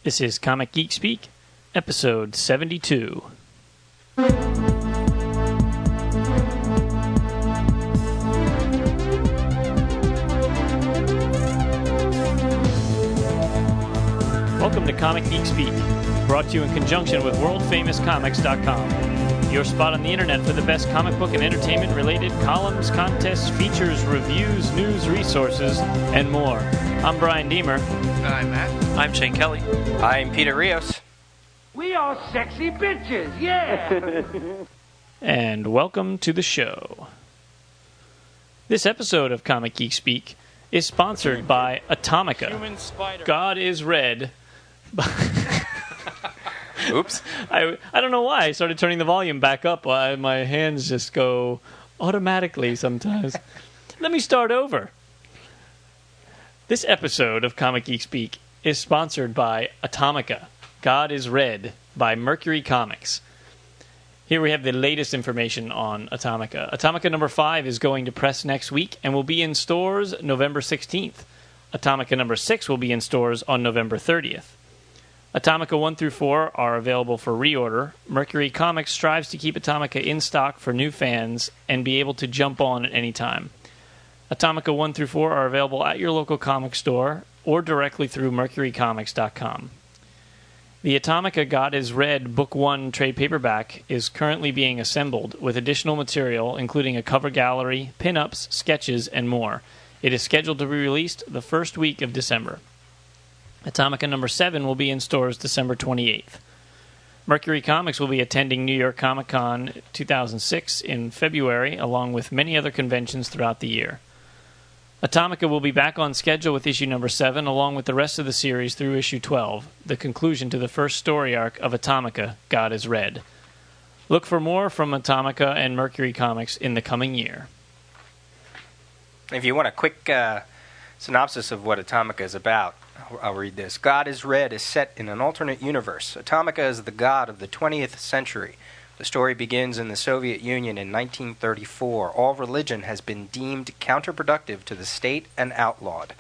This is Comic Geek Speak, episode 72. Welcome to Comic Geek Speak, brought to you in conjunction with worldfamouscomics.com. Your spot on the internet for the best comic book and entertainment-related columns, contests, features, reviews, news, resources, and more. I'm Brian Deemer. I'm Matt. I'm Shane Kelly. I'm Peter Rios. We are sexy bitches, yeah! And welcome to the show. This episode of Comic Geek Speak is sponsored by Atomica. Human spider. God is Red. Oops. I don't know why I started turning the volume back up. My hands just go automatically sometimes. Let me start over. This episode of Comic Geek Speak is sponsored by Atomica. God is Red by Mercury Comics. Here we have the latest information on Atomica. Atomica number 5 is going to press next week and will be in stores November 16th. Atomica number 6 will be in stores on November 30th. Atomica 1 through 4 are available for reorder. Mercury Comics strives to keep Atomica in stock for new fans and be able to jump on at any time. Atomica 1 through 4 are available at your local comic store or directly through mercurycomics.com. The Atomica God is Red Book 1 trade paperback is currently being assembled with additional material including a cover gallery, pin-ups, sketches, and more. It is scheduled to be released the first week of December. Atomica number 7 will be in stores December 28th. Mercury Comics will be attending New York Comic Con 2006 in February, along with many other conventions throughout the year. Atomica will be back on schedule with issue number 7, along with the rest of the series through issue 12, the conclusion to the first story arc of Atomica, God is Red. Look for more from Atomica and Mercury Comics in the coming year. If you want a quick synopsis of what Atomica is about, I'll read this. God is Red is set in an alternate universe. Atomica is the god of the 20th century. The story begins in the Soviet Union in 1934. All religion has been deemed counterproductive to the state and outlawed.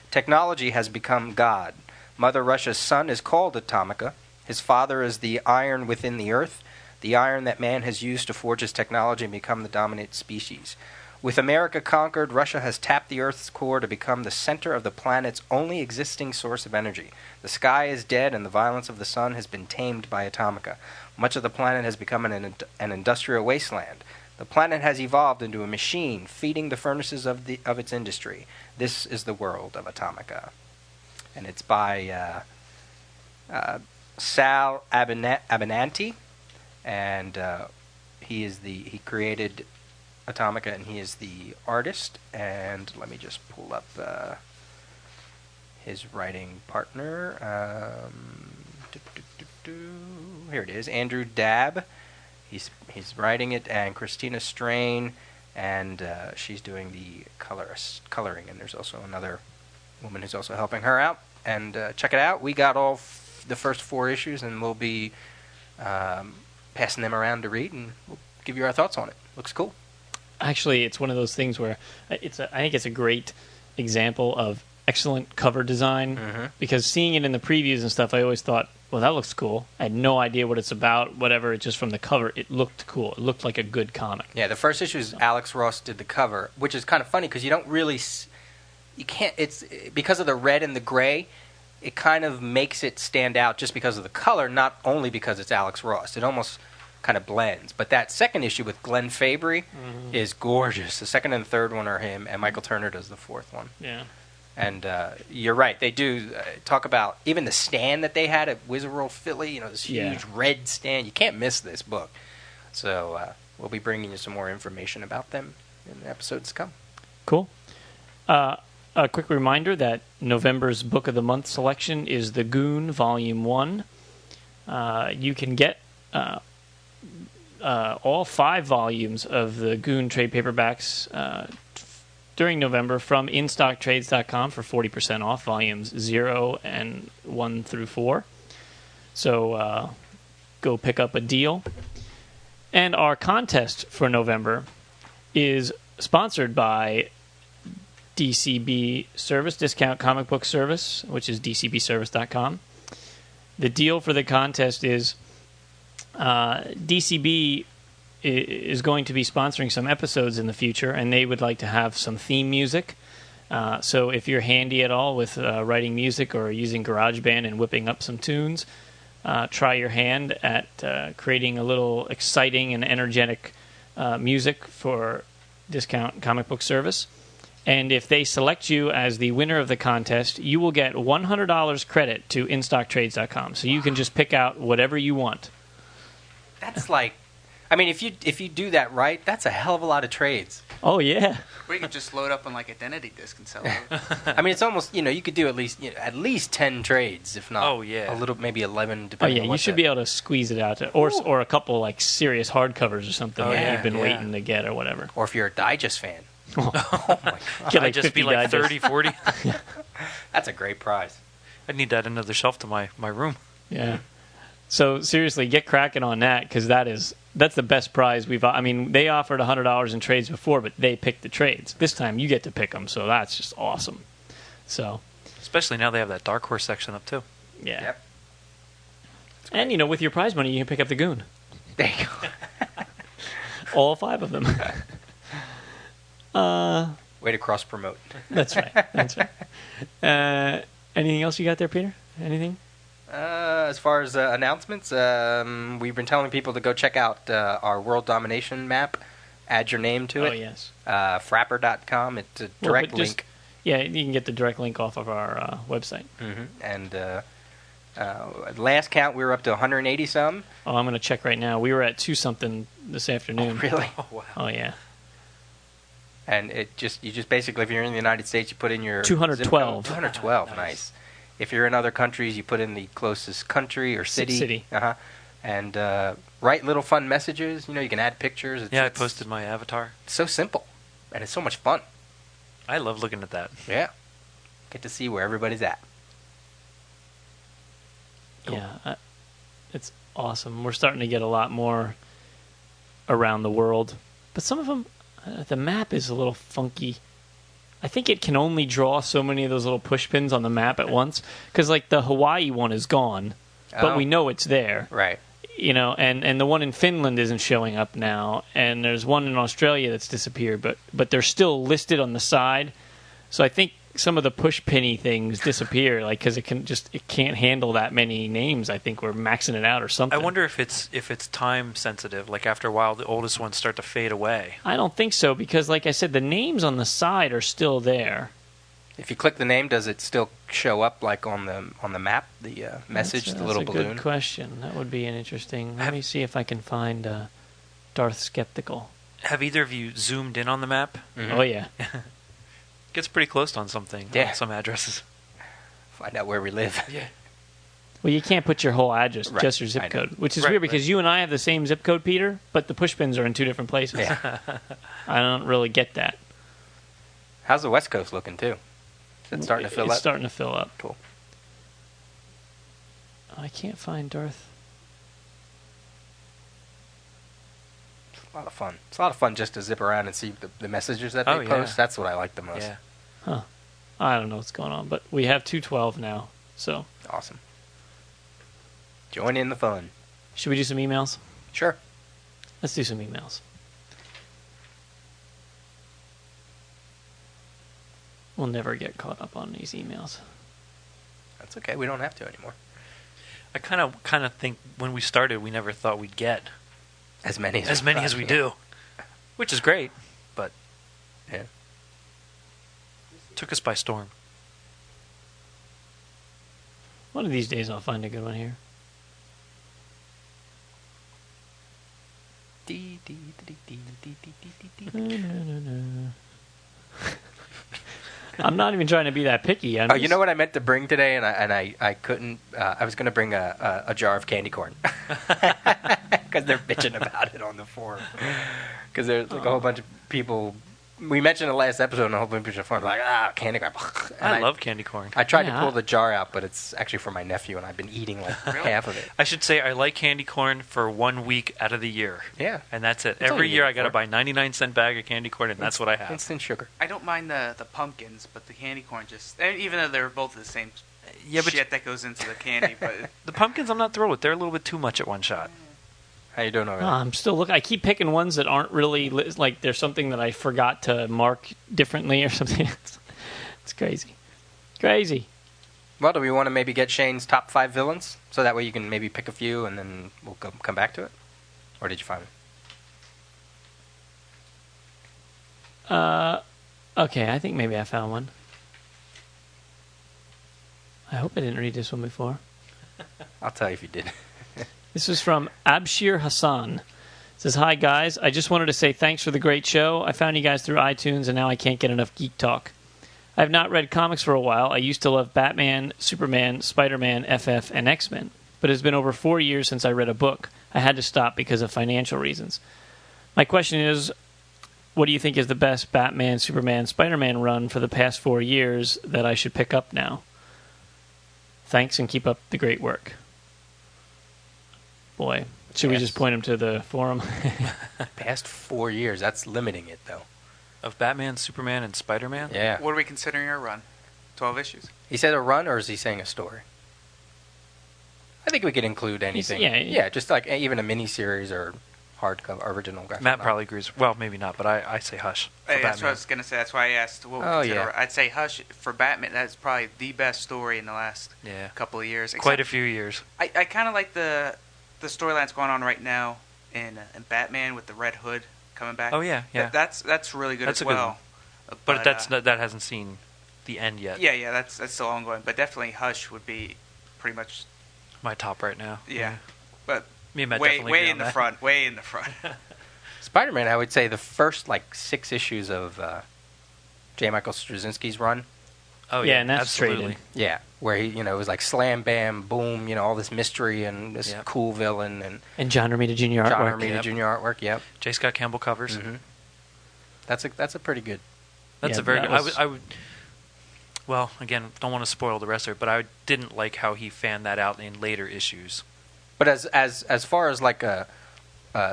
Technology has become God. Mother Russia's son is called Atomica. His father is the iron within the earth, the iron that man has used to forge his technology and become the dominant species. With America conquered, Russia has tapped the Earth's core to become the center of the planet's only existing source of energy. The sky is dead and the violence of the sun has been tamed by Atomica. Much of the planet has become an industrial wasteland. The planet has evolved into a machine feeding the furnaces of its industry. This is the world of Atomica. And it's by Sal Abenanti, and he created Atomica, and he is the artist. And let me just pull up his writing partner. Here it is, Andrew Dabb. He's writing it, and Christina Strain, and she's doing the coloring. And there's also another woman who's also helping her out. And check it out. We got all the first 4 issues, and we'll be passing them around to read, and we'll give you our thoughts on it. Looks cool. Actually, it's one of those things where I think it's a great example of excellent cover design, because seeing it in the previews and stuff, I always thought, well, that looks cool. I had no idea what it's about, whatever. Just from the cover, it looked cool. It looked like a good comic. Yeah, the first issue is Alex Ross did the cover, which is kind of funny because you don't really, you can't. It's because of the red and the gray. It kind of makes it stand out just because of the color, not only because it's Alex Ross. It almost kind of blends. But that second issue with Glenn Fabry is gorgeous. The second and third one are him, and Michael Turner does the fourth one. Yeah. And you're right. They do talk about even the stand that they had at Wizard World Philly, this huge red stand. You can't miss this book. So we'll be bringing you some more information about them in the episodes to come. Cool. A quick reminder that November's Book of the Month selection is The Goon, Volume 1. You can get all 5 volumes of the Goon trade paperbacks during November from InStockTrades.com for 40% off volumes 0 and 1 through 4. So go pick up a deal. And our contest for November is sponsored by DCB Service, Discount Comic Book Service, which is dcbservice.com. the deal for the contest is DCB is going to be sponsoring some episodes in the future, and they would like to have some theme music. So if you're handy at all with writing music or using GarageBand and whipping up some tunes, try your hand at creating a little exciting and energetic music for Discount Comic Book Service. And if they select you as the winner of the contest, you will get $100 credit to InStockTrades.com. So you can just pick out whatever you want. That's like, I mean, if you do that right, that's a hell of a lot of trades. Oh, yeah. Or you could just load up on like Identity Disc and sell it. I mean, it's almost, you could do at least 10 trades, if not a little, maybe 11, depending on what you should be able to squeeze it out. Or a couple like serious hardcovers or something you've been waiting to get or whatever. Or if you're a Digest fan. Oh my God. Get I'd just be like 30, 40. That's a great prize. I'd need to add another shelf to my room. Yeah. So seriously, get cracking on that, because that's the best prize we've. I mean, they offered $100 in trades before, but they picked the trades. This time you get to pick them, so that's just awesome. So, especially now they have that Dark Horse section up too. Yeah. Yep. And with your prize money, you can pick up the Goon. There you go. All 5 of them. Way to cross promote. That's right. That's right. Anything else you got there, Peter? Anything? As far as announcements, we've been telling people to go check out our World Domination map. Add your name to it. Oh, yes. Frapper.com. It's a direct link. Yeah, you can get the direct link off of our website. Mm-hmm. And last count, we were up to 180 some. Oh, I'm going to check right now. We were at 2-something this afternoon. Oh, really? Oh, wow. Oh, yeah. And you just basically, if you're in the United States, you put in your 212. 212, nice. If you're in other countries, you put in the closest country or city. City. Uh-huh. And write little fun messages. You can add pictures. I posted my avatar. It's so simple, and it's so much fun. I love looking at that. Yeah. Get to see where everybody's at. Cool. Yeah, it's awesome. We're starting to get a lot more around the world. But some of them, the map is a little funky. I think it can only draw so many of those little push pins on the map at once. Because, like, the Hawaii one is gone, but we know it's there. Right. And the one in Finland isn't showing up now. And there's one in Australia that's disappeared, but they're still listed on the side. So I think some of the push pinny things disappear, like, because it can't handle that many names. I think we're maxing it out or something. I wonder if it's time sensitive. Like after a while, the oldest ones start to fade away. I don't think so, because, like I said, the names on the side are still there. If you click the name, does it still show up like on the map, the message, the little balloon? That's a good question. That would be an interesting. Let me see if I can find Darth Skeptical. Have either of you zoomed in on the map? Mm-hmm. Oh yeah. Gets pretty close on something. Yeah. On some addresses. Find out where we live. Yeah. Well, you can't put your whole address, Right. just your zip code, which is Right, weird because you and I have the same zip code, Peter, but the push pins are in 2 different places. Yeah. I don't really get that. How's the West Coast looking too? Is it starting to fill up? It's starting to fill up. Cool. I can't find Darth. It's a lot of fun. It's a lot of fun just to zip around and see the messages that they post. That's what I like the most. Yeah. Huh. I don't know what's going on, but we have 212 now, so. Awesome. Join in the fun. Should we do some emails? Sure. Let's do some emails. We'll never get caught up on these emails. That's okay. We don't have to anymore. I kind of think when we started, we never thought we'd get As many as we do, which is great, but yeah, took us by storm. One of these days I'll find a good one here. I'm not even trying to be that picky. You know what I meant to bring today, and I couldn't. I was going to bring a jar of candy corn because they're bitching about it on the forum. Because there's like a whole bunch of people. We mentioned the last episode, and a whole bunch of people are like, candy corn. And I love candy corn. I tried to pull the jar out, but it's actually for my nephew, and I've been eating like half of it. I should say I like candy corn for 1 week out of the year. Yeah. And that's it. That's all Every you year need I got to buy 99-cent bag of candy corn, and that's what I have. Instant sugar. I don't mind the pumpkins, but the candy corn just... Even though they're both the same Yeah, but shit that goes into the candy. But the pumpkins I'm not thrilled with. They're a little bit too much at one shot. How you doing over there? I'm still looking. I keep picking ones that aren't really like there's something that I forgot to mark differently or something. It's crazy. Crazy. Well, do we want to maybe get Shane's top 5 villains? So that way you can maybe pick a few and then we'll come back to it? Or did you find it? Okay, I think maybe I found one. I hope I didn't read this one before. I'll tell you if you did. This was from Abshir Hassan. It says, "Hi, guys. I just wanted to say thanks for the great show. I found you guys through iTunes, and now I can't get enough Geek Talk. I have not read comics for a while. I used to love Batman, Superman, Spider-Man, FF, and X-Men. But it's been over 4 years since I read a book. I had to stop because of financial reasons. My question is, what do you think is the best Batman, Superman, Spider-Man run for the past 4 years that I should pick up now? Thanks, and keep up the great work." Boy, should we just point him to the forum? Past 4 years. That's limiting it, though. Of Batman, Superman, and Spider-Man? Yeah. what are we considering our run? 12 issues. He said a run, or is he saying a story? I think we could include anything. yeah. Just like even a mini-series or hardcover, original graphic Matt novel. probably agrees. Well, maybe not, but I say Hush for Hey, that's what I Batman. was gonna say. That's why I asked. What we Oh, consider. yeah. I'd say Hush for Batman. That's probably the best story in the last Yeah. couple of years. Quite a few years. I kind of like the storylines going on right now in Batman with the Red Hood coming back. Oh, yeah, yeah. That's really good That's as a good well. But that hasn't seen the end yet. Yeah, that's still ongoing. But definitely Hush would be pretty much My top right now. yeah. But Me and Matt way definitely agree way on in the that. front, way in the front. Spider-Man, I would say the first 6 issues of J. Michael Straczynski's run. Oh, Yeah, yeah, and that's absolutely. traded. Yeah, where he, it was like slam, bam, boom, all this mystery and this Yep. cool villain and And John Romita Jr. John artwork. Romita Yep. Jr. artwork. Yep. J. Scott Campbell covers. Mm-hmm. That's a pretty good. That's Yeah, a very that good. was- I would. Well, again, don't want to spoil the rest of it, but I didn't like how he fanned that out in later issues. But as far as like a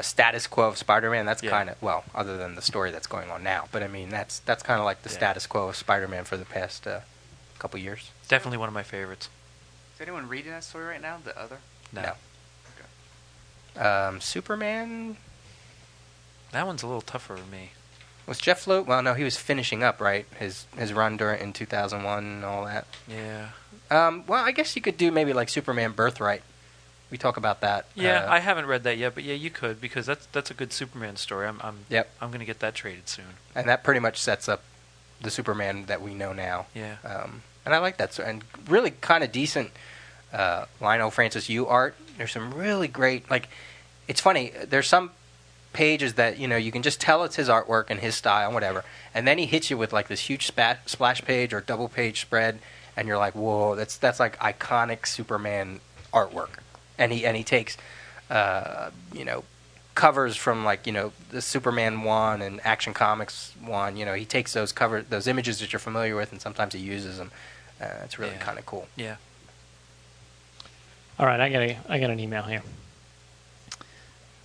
status quo of Spider-Man, that's Yeah. kind of other than the story that's going on now. But I mean, that's kind of like the Yeah. status quo of Spider-Man for the past couple years. Definitely one of my favorites. Is anyone reading that story right now? The other? No. Superman That one's a little tougher for me. was Jeff Loeb. Well, no, he was finishing up his run in 2001 and all that. Yeah. Well, I guess you could do maybe like Superman Birthright. We talk about that. Yeah, I haven't read that yet, but yeah, you could because that's a good Superman story. I'm Yep. I'm gonna get that traded soon. And that pretty much sets up the Superman that we know now. Yeah. And I like that. And really kind of decent Lionel Francis Yu art. There's some really great, it's funny, there's some pages that, you can just tell it's his artwork and his style and whatever. And then he hits you with this huge splash page or double page spread. And you're like, whoa, that's like iconic Superman artwork. And he takes, covers from the Superman 1 and Action Comics 1. He takes those images that you're familiar with, and sometimes he uses them. It's really kind of cool. Yeah. All right, I got an email here.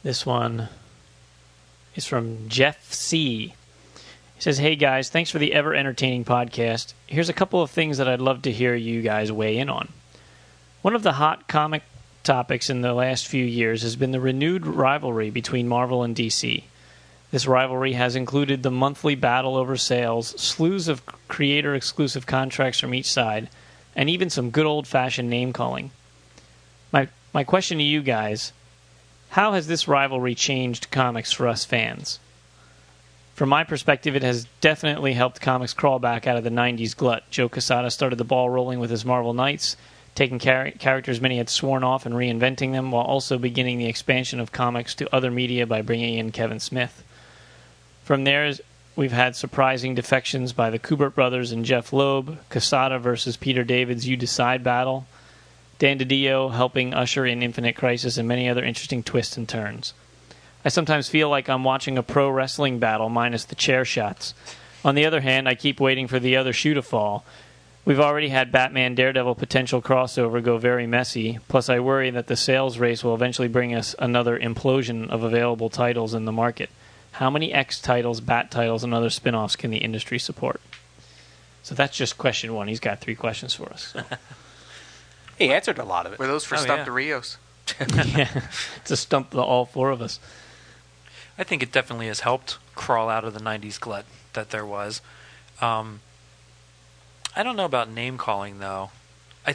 This one is from Jeff C. He says, "Hey guys, thanks for the ever entertaining podcast. Here's a couple of things that I'd love to hear you guys weigh in on. One of the hot comic topics in the last few years has been the renewed rivalry between Marvel and DC. This rivalry has included the monthly battle over sales, slews of creator-exclusive contracts from each side, and even some good old-fashioned name-calling. My question to you guys, how has this rivalry changed comics for us fans? From my perspective, it has definitely helped comics crawl back out of the 90s glut. Joe Quesada started the ball rolling with his Marvel Knights, taking characters many had sworn off and reinventing them, while also beginning the expansion of comics to other media by bringing in Kevin Smith. From there, we've had surprising defections by the Kubert brothers and Jeff Loeb, Quesada versus Peter David's You Decide battle, Dan DiDio helping usher in Infinite Crisis, and many other interesting twists and turns. I sometimes feel like I'm watching a pro wrestling battle minus the chair shots. On the other hand, I keep waiting for the other shoe to fall. We've already had Batman Daredevil potential crossover go very messy, plus I worry that the sales race will eventually bring us another implosion of available titles in the market. How many X titles, Bat titles, and other spin-offs can the industry support?" So that's just question one. He's got 3 questions for us. So. He answered a lot of it. Were those for Oh, Stump yeah. the Rios? Yeah, to stump all four of us. I think it definitely has helped crawl out of the 90s glut that there was. I don't know about name calling, though. I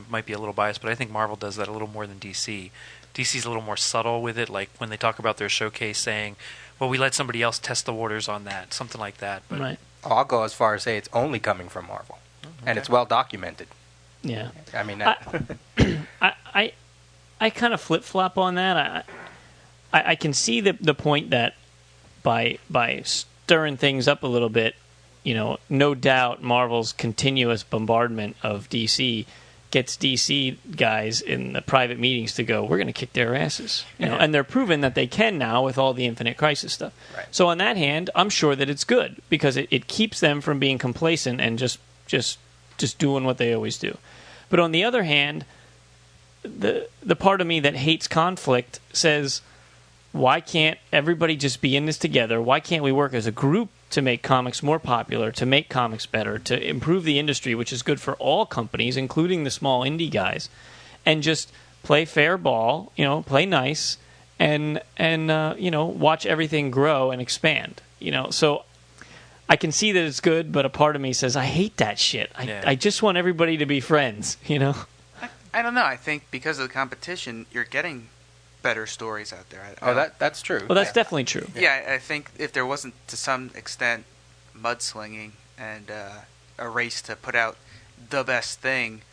might be a little biased, but I think Marvel does that a little more than DC. DC's a little more subtle with it, like when they talk about their showcase saying, well, we let somebody else test the waters on that, something like that. But Right. I'll go as far as say it's only coming from Marvel. And it's well documented. Yeah. I mean, I kind of flip flop on that. I can see the point that by stirring things up a little bit, no doubt Marvel's continuous bombardment of DC gets DC guys in the private meetings to go, we're going to kick their asses. And they're proving that they can now with all the Infinite Crisis stuff. Right. So on that hand, I'm sure that it's good because it keeps them from being complacent and just doing what they always do. But on the other hand, the part of me that hates conflict says, why can't everybody just be in this together? Why can't we work as a group to make comics more popular, to make comics better, to improve the industry, which is good for all companies, including the small indie guys, and just play fair ball, play nice, and watch everything grow and expand. So I can see that it's good, but a part of me says, I hate that shit. I just want everybody to be friends, I don't know. I think because of the competition, you're getting better stories out there. that's true. Well, that's definitely true. Yeah, I think if there wasn't to some extent mudslinging and a race to put out the best thing,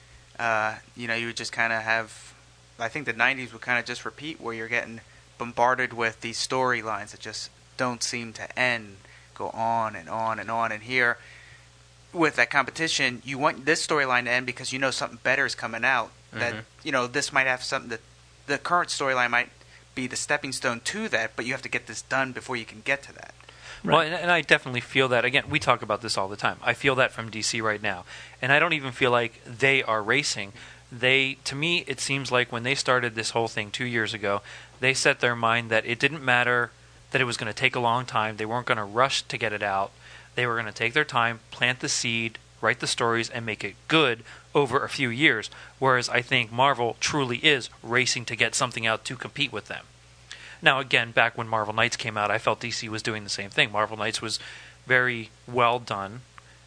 you would just kind of have. I think the '90s would kind of just repeat, where you're getting bombarded with these storylines that just don't seem to end, go on and on and on. And here, with that competition, you want this storyline to end because something better is coming out. That this might have something that. The current storyline might be the stepping stone to that, but you have to get this done before you can get to that. Right. Well, and I definitely feel that. Again, we talk about this all the time. I feel that from DC right now. And I don't even feel like they are racing. To me, it seems like when they started this whole thing 2 years ago, they set their mind that it didn't matter that it was going to take a long time. They weren't going to rush to get it out. They were going to take their time, plant the seed, write the stories, and make it good over a few years, whereas I think Marvel truly is racing to get something out to compete with them. Now, again, back when Marvel Knights came out, I felt DC was doing the same thing. Marvel Knights was very well done,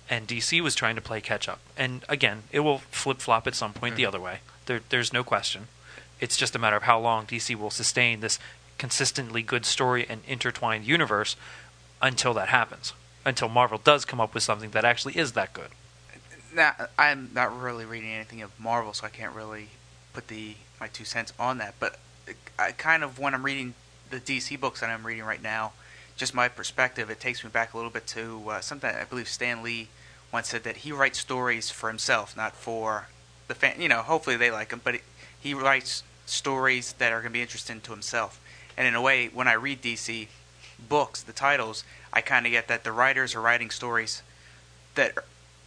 and DC was trying to play catch-up. And again, it will flip-flop at some point the other way. There's no question. It's just a matter of how long DC will sustain this consistently good story and intertwined universe until that happens. Until Marvel does come up with something that actually is that good. Now, I'm not really reading anything of Marvel, so I can't really put my 2 cents on that. But I kind of, when I'm reading the DC books that I'm reading right now, just my perspective, it takes me back a little bit to something I believe Stan Lee once said, that he writes stories for himself, not for the fan. Hopefully they like him, but he writes stories that are going to be interesting to himself. And in a way, when I read DC books, the titles, I kind of get that the writers are writing stories that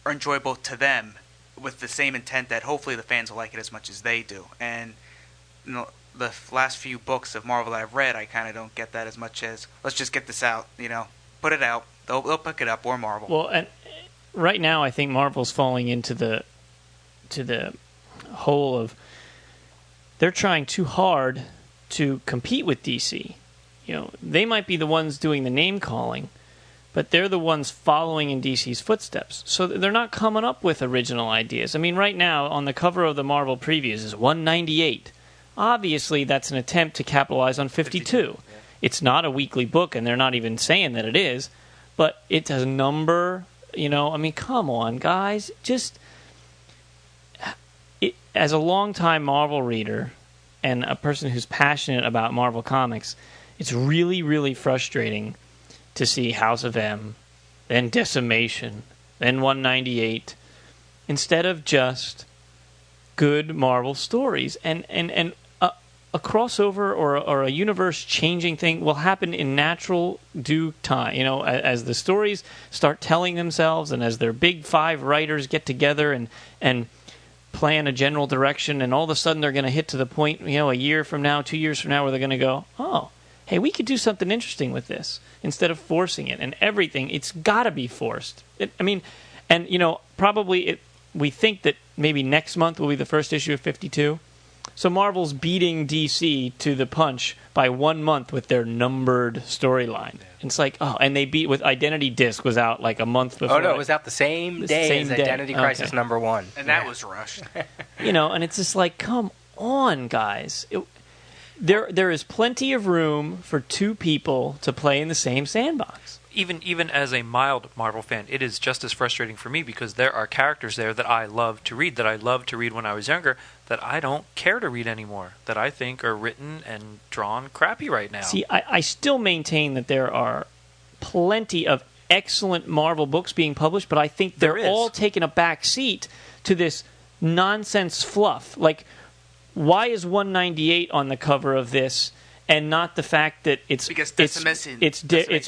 are enjoyable to them with the same intent that hopefully the fans will like it as much as they do. And the last few books of Marvel that I've read, I kind of don't get that as much as, let's just get this out, put it out. They'll pick it up, or Marvel. Well, and right now I think Marvel's falling into the hole of they're trying too hard to compete with DC. They might be the ones doing the name calling, but they're the ones following in DC's footsteps. So they're not coming up with original ideas. I mean, right now, on the cover of the Marvel previews is 198. Obviously, that's an attempt to capitalize on 52. Yeah. It's not a weekly book, and they're not even saying that it is, but it has a number, I mean, come on, guys. As a longtime Marvel reader and a person who's passionate about Marvel Comics, it's really, really frustrating to see House of M, then Decimation, then 198, instead of just good Marvel stories. And a crossover or a universe-changing thing will happen in natural due time. As the stories start telling themselves and as their big 5 writers get together and plan a general direction, and all of a sudden they're going to hit to the point, a year from now, 2 years from now, where they're going to go, oh, hey, we could do something interesting with this instead of forcing it. And everything, it's got to be forced. Probably we think that maybe next month will be the first issue of 52. So Marvel's beating DC to the punch by 1 month with their numbered storyline. Yeah. It's like, and they beat with Identity Disc was out like a month before. Oh, no, it was out the same day as Identity Crisis #1. And that was rushed. And it's just like, come on, guys. There is plenty of room for two people to play in the same sandbox. Even as a mild Marvel fan, it is just as frustrating for me because there are characters there that I love to read, that I loved to read when I was younger, that I don't care to read anymore, that I think are written and drawn crappy right now. See, I still maintain that there are plenty of excellent Marvel books being published, but I think they're all taking a back seat to this nonsense fluff. Like, why is 198 on the cover of this and not the fact that it's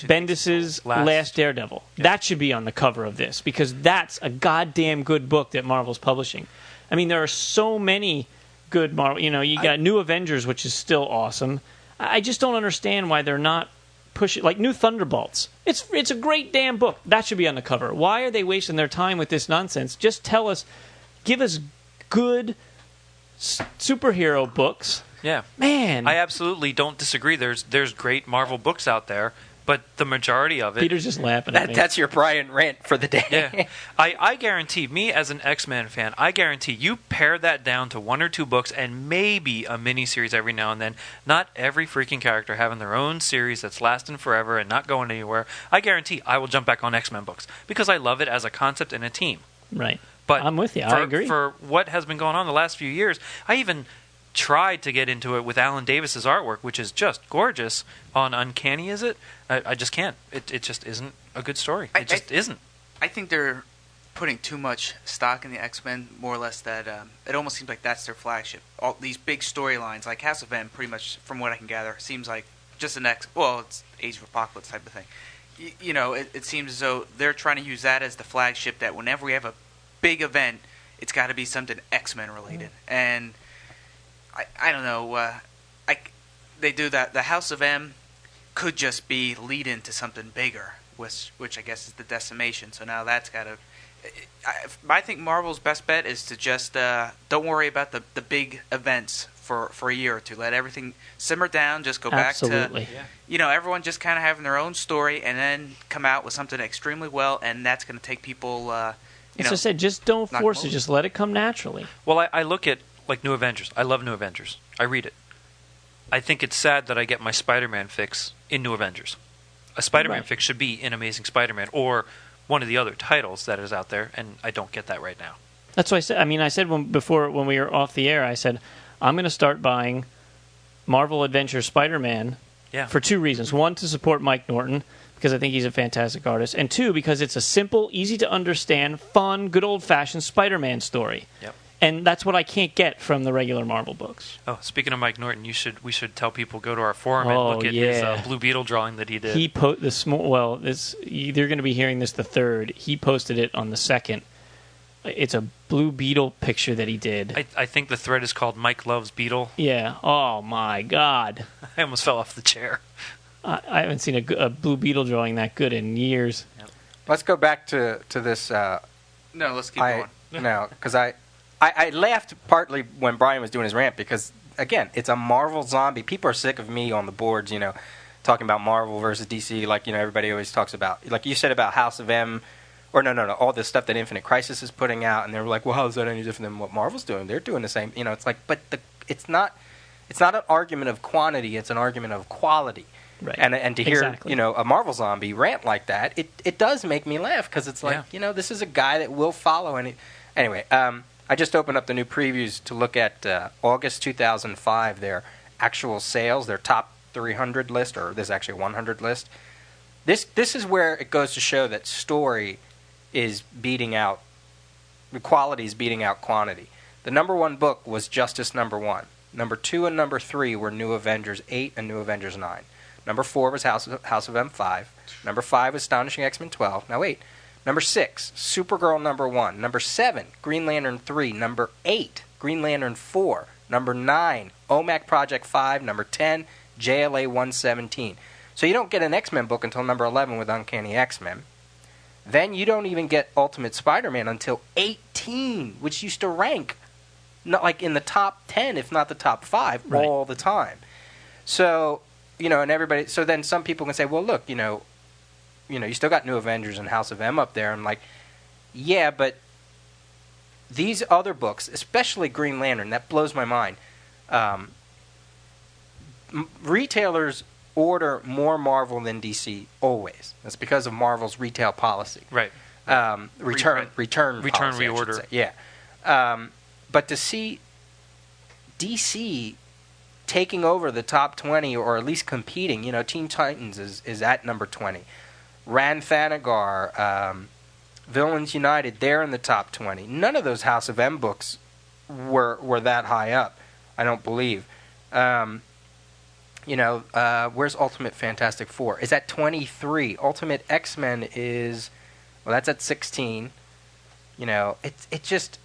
Bendis's Last Daredevil? Yeah. That should be on the cover of this because that's a goddamn good book that Marvel's publishing. I mean, there are so many good Marvel. You got New Avengers, which is still awesome. I just don't understand why they're not pushing like New Thunderbolts. It's a great damn book. That should be on the cover. Why are they wasting their time with this nonsense? Just give us good superhero books. Yeah, man, I absolutely don't disagree. There's great Marvel books out there, but the majority of it. Peter's just laughing at me. That's your Brian rant for the day. Yeah, I guarantee, me as an X-Men fan, I guarantee you pare that down to 1 or 2 books and maybe a miniseries every now and then. Not every freaking character having their own series that's lasting forever and not going anywhere. I guarantee I will jump back on X-Men books because I love it as a concept and a team. Right. But I'm with you. I agree. For what has been going on the last few years, I even tried to get into it with Alan Davis's artwork, which is just gorgeous on Uncanny, is it? I just can't. It just isn't a good story. It just isn't. I think they're putting too much stock in the X-Men, more or less that it almost seems like that's their flagship. All these big storylines, like House of M, pretty much, from what I can gather, seems like just it's Age of Apocalypse type of thing. It seems as though they're trying to use that as the flagship, that whenever we have a big event, it's got to be something X-Men related. And I don't know. They do that. The House of M could just be lead into something bigger, which I guess is the Decimation. So now that's got to. I think Marvel's best bet is to just don't worry about the big events for a year or two. Let everything simmer down. Just go back to everyone just kind of having their own story, and then come out with something extremely well, and that's going to take people. As I said, just don't force it. Just let it come naturally. Well, I look at like New Avengers. I love New Avengers. I read it. I think it's sad that I get my Spider-Man fix in New Avengers. A Spider-Man fix should be in Amazing Spider-Man or one of the other titles that is out there, and I don't get that right now. That's what I said. I mean, I said when we were off the air, I said, I'm going to start buying Marvel Adventure Spider-Man for 2 reasons. 1, to support Mike Norton, because I think he's a fantastic artist, and 2, because it's a simple, easy-to-understand, fun, good old-fashioned Spider-Man story. Yep. And that's what I can't get from the regular Marvel books. Oh, speaking of Mike Norton, we should tell people go to our forum and look at his Blue Beetle drawing that he did. He you're going to be hearing this the 3rd. He posted it on the 2nd. It's a Blue Beetle picture that he did. I think the thread is called Mike Loves Beetle. Yeah. Oh my God. I almost fell off the chair. I haven't seen a Blue Beetle drawing that good in years. Yep. Let's go back to this. No, let's keep going. No, because I laughed partly when Brian was doing his rant because, again, it's a Marvel zombie. People are sick of me on the boards, talking about Marvel versus DC, like, everybody always talks about. Like you said about House of M, or no, all this stuff that Infinite Crisis is putting out, and they're like, well, how is that any different than what Marvel's doing? They're doing the same. It's like, but it's not an argument of quantity, it's an argument of quality. Right. And to hear, a Marvel zombie rant like that, it does make me laugh because it's like, this is a guy that will follow. Anyway, I just opened up the new previews to look at August 2005, their actual sales, their top 300 list, or there's actually a 100 list. This is where it goes to show that story is beating out, quality is beating out quantity. The number 1 book was Justice number 1. Number 2 and number 3 were New Avengers 8 and New Avengers 9. Number 4 was House of M 5. Number 5 was Astonishing X-Men 12. Now wait. Number 6, Supergirl number 1. Number 7, Green Lantern 3. Number 8, Green Lantern 4. Number 9, OMAC Project 5. Number 10, JLA 117. So you don't get an X-Men book until number 11 with Uncanny X-Men. Then you don't even get Ultimate Spider-Man until 18, which used to rank not like in the top 10, if not the top 5, Right. all the time. So, and everybody. So then some people can say, well, look, you still got New Avengers and House of M up there. I'm like, yeah, but these other books, especially Green Lantern, that blows my mind. Retailers order more Marvel than DC always. That's because of Marvel's retail policy. Right. Return policy, I should reorder. say. Yeah. But to see DC taking over the top 20, or at least competing, Teen Titans is at number 20. Ran Thanagar, Villains United, they're in the top 20. None of those House of M books were that high up, I don't believe. Where's Ultimate Fantastic Four? Is at 23. Ultimate X-Men that's at 16. It just,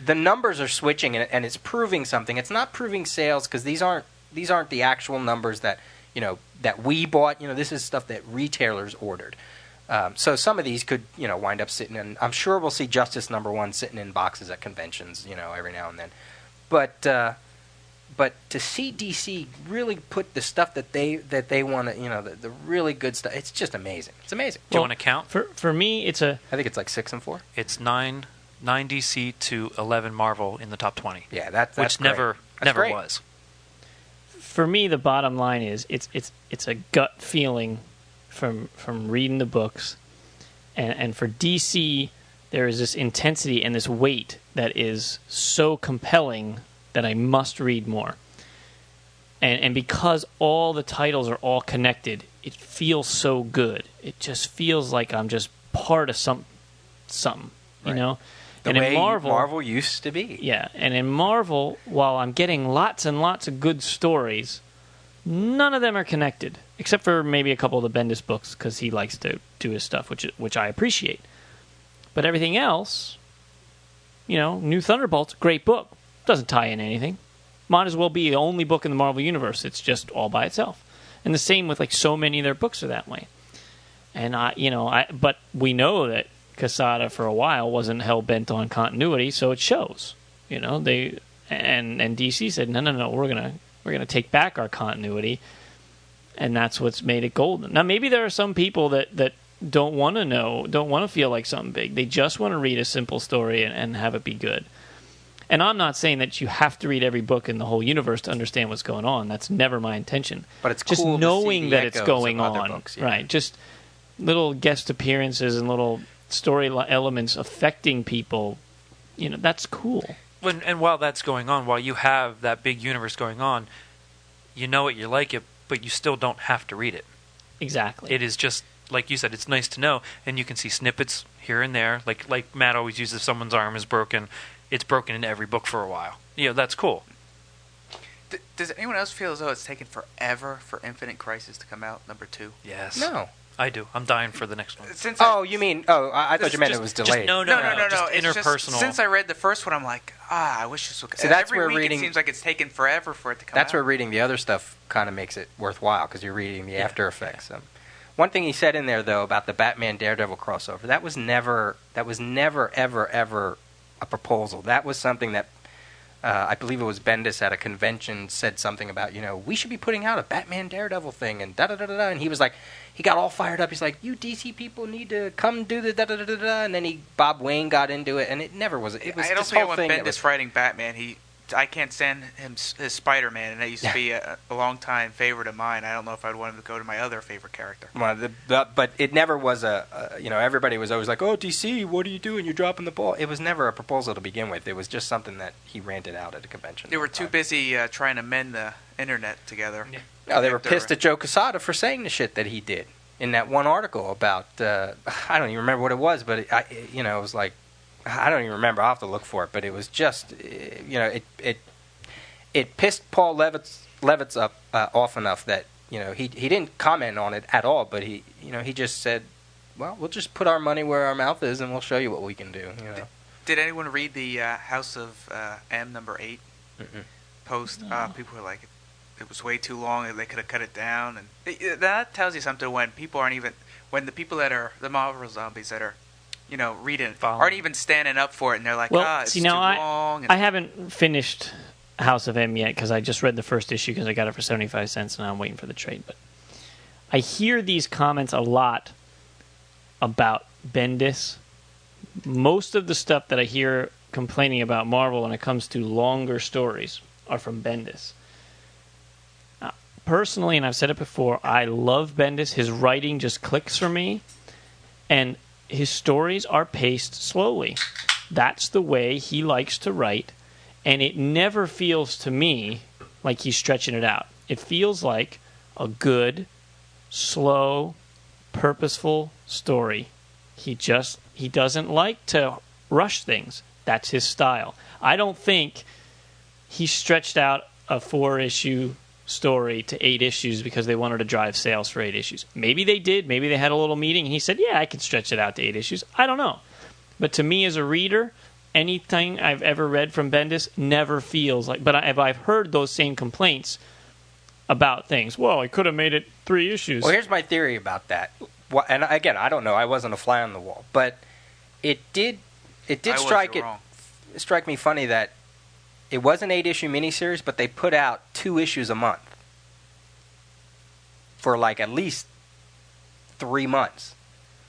the numbers are switching, and it's proving something. It's not proving sales, because these aren't the actual numbers that that we bought. This is stuff that retailers ordered. So some of these could wind up sitting in. I'm sure we'll see Justice #1 sitting in boxes at conventions, every now and then. But to see DC really put the stuff that they want to, the really good stuff, it's just amazing. It's amazing. Do you want to count? For me, it's I think it's like 6 and 4. It's 9 DC to 11 Marvel in the top 20. Yeah, that's which great. never Great. was. For me, the bottom line is it's a gut feeling from reading the books, and for DC, there is this intensity and this weight that is so compelling that I must read more. And because all the titles are all connected, it feels so good. It just feels like I'm just part of something, Right. The and way in Marvel used to be. Yeah, and in Marvel, while I'm getting lots and lots of good stories, none of them are connected, except for maybe a couple of the Bendis books, because he likes to do his stuff, which I appreciate. But everything else, New Thunderbolts, great book, doesn't tie in anything. Might as well be the only book in the Marvel Universe. It's just all by itself. And the same with so many of their books are that way. And but we know that Quesada for a while wasn't hell bent on continuity, so it shows. They and DC said no, we're gonna take back our continuity, and that's what's made it golden. Now maybe there are some people that don't want to feel like something big. They just want to read a simple story and have it be good. And I'm not saying that you have to read every book in the whole universe to understand what's going on. That's never my intention. But it's just cool knowing to see the that it's echoes going of other on, books, yeah. right? Just little guest appearances and little story elements affecting people. That's cool. And while that's going on, while you have that big universe going on, you like it, but you still don't have to read it. Exactly. It is just, like you said, it's nice to know, and you can see snippets here and there. Like Matt always uses, someone's arm is broken. It's broken in every book for a while. That's cool. Does anyone else feel as though it's taken forever for Infinite Crisis to come out, #2? Yes. No. I do. I'm dying for the next one. You mean? I thought you meant it was delayed. No. Just It's interpersonal. just, since I read the first one, I'm like, I wish this would. See, that's every where week reading- it seems like it's taken forever for it to come out. That's where reading the other stuff kind of makes it worthwhile, because you're reading the after effects. One thing he said in there, though, about the Batman Daredevil crossover, that was never ever a proposal. That was something that I believe it was Bendis at a convention said something about, we should be putting out a Batman Daredevil thing, and da-da-da-da-da, and he was like, he got all fired up. He's like, you DC people need to come do the da-da-da-da-da, and then Bob Wayne got into it, and it never was. It was I don't this think whole when thing. Bendis writing Batman, I can't stand his Spider-Man, and that used to be a long-time favorite of mine. I don't know if I'd want him to go to my other favorite character. Well, but it never was everybody was always like, oh, DC, what are you doing? You're dropping the ball. It was never a proposal to begin with. It was just something that he ranted out at a convention. They were too busy trying to mend the internet together. Yeah. No, they were pissed at Joe Quesada for saying the shit that he did in that one article about, I don't even remember what it was, but it was like, I don't even remember. I'll have to look for it, but it was just, it pissed Paul Levitz up off enough that he didn't comment on it at all, but he just said, well, we'll just put our money where our mouth is, and we'll show you what we can do. Did anyone read the House of M #8 post? People were like, it was way too long and they could have cut it down. And that tells you something when people aren't even, when the people that are the Marvel zombies that are, reading aren't even standing up for it, and they're like, it's too long. And I haven't finished House of M yet because I just read the first issue because I got it for 75 cents and I'm waiting for the trade. But I hear these comments a lot about Bendis. Most of the stuff that I hear complaining about Marvel when it comes to longer stories are from Bendis. Personally, and I've said it before, I love Bendis. His writing just clicks for me, and his stories are paced slowly. That's the way he likes to write, and it never feels to me like he's stretching it out. It feels like a good, slow, purposeful story. He doesn't like to rush things. That's his style. I don't think he stretched out a 4-issue story to 8 issues because they wanted to drive sales for 8 issues. Maybe they did. Maybe they had a little meeting and he said, yeah, I can stretch it out to 8 issues. I don't know. But to me as a reader, anything I've ever read from Bendis never feels like... But I've heard those same complaints about things. Well, I could have made it 3 issues. Well, here's my theory about that. And again, I don't know. I wasn't a fly on the wall. But it did strike me funny that it was an 8-issue miniseries, but they put out 2 issues a month for like at least 3 months.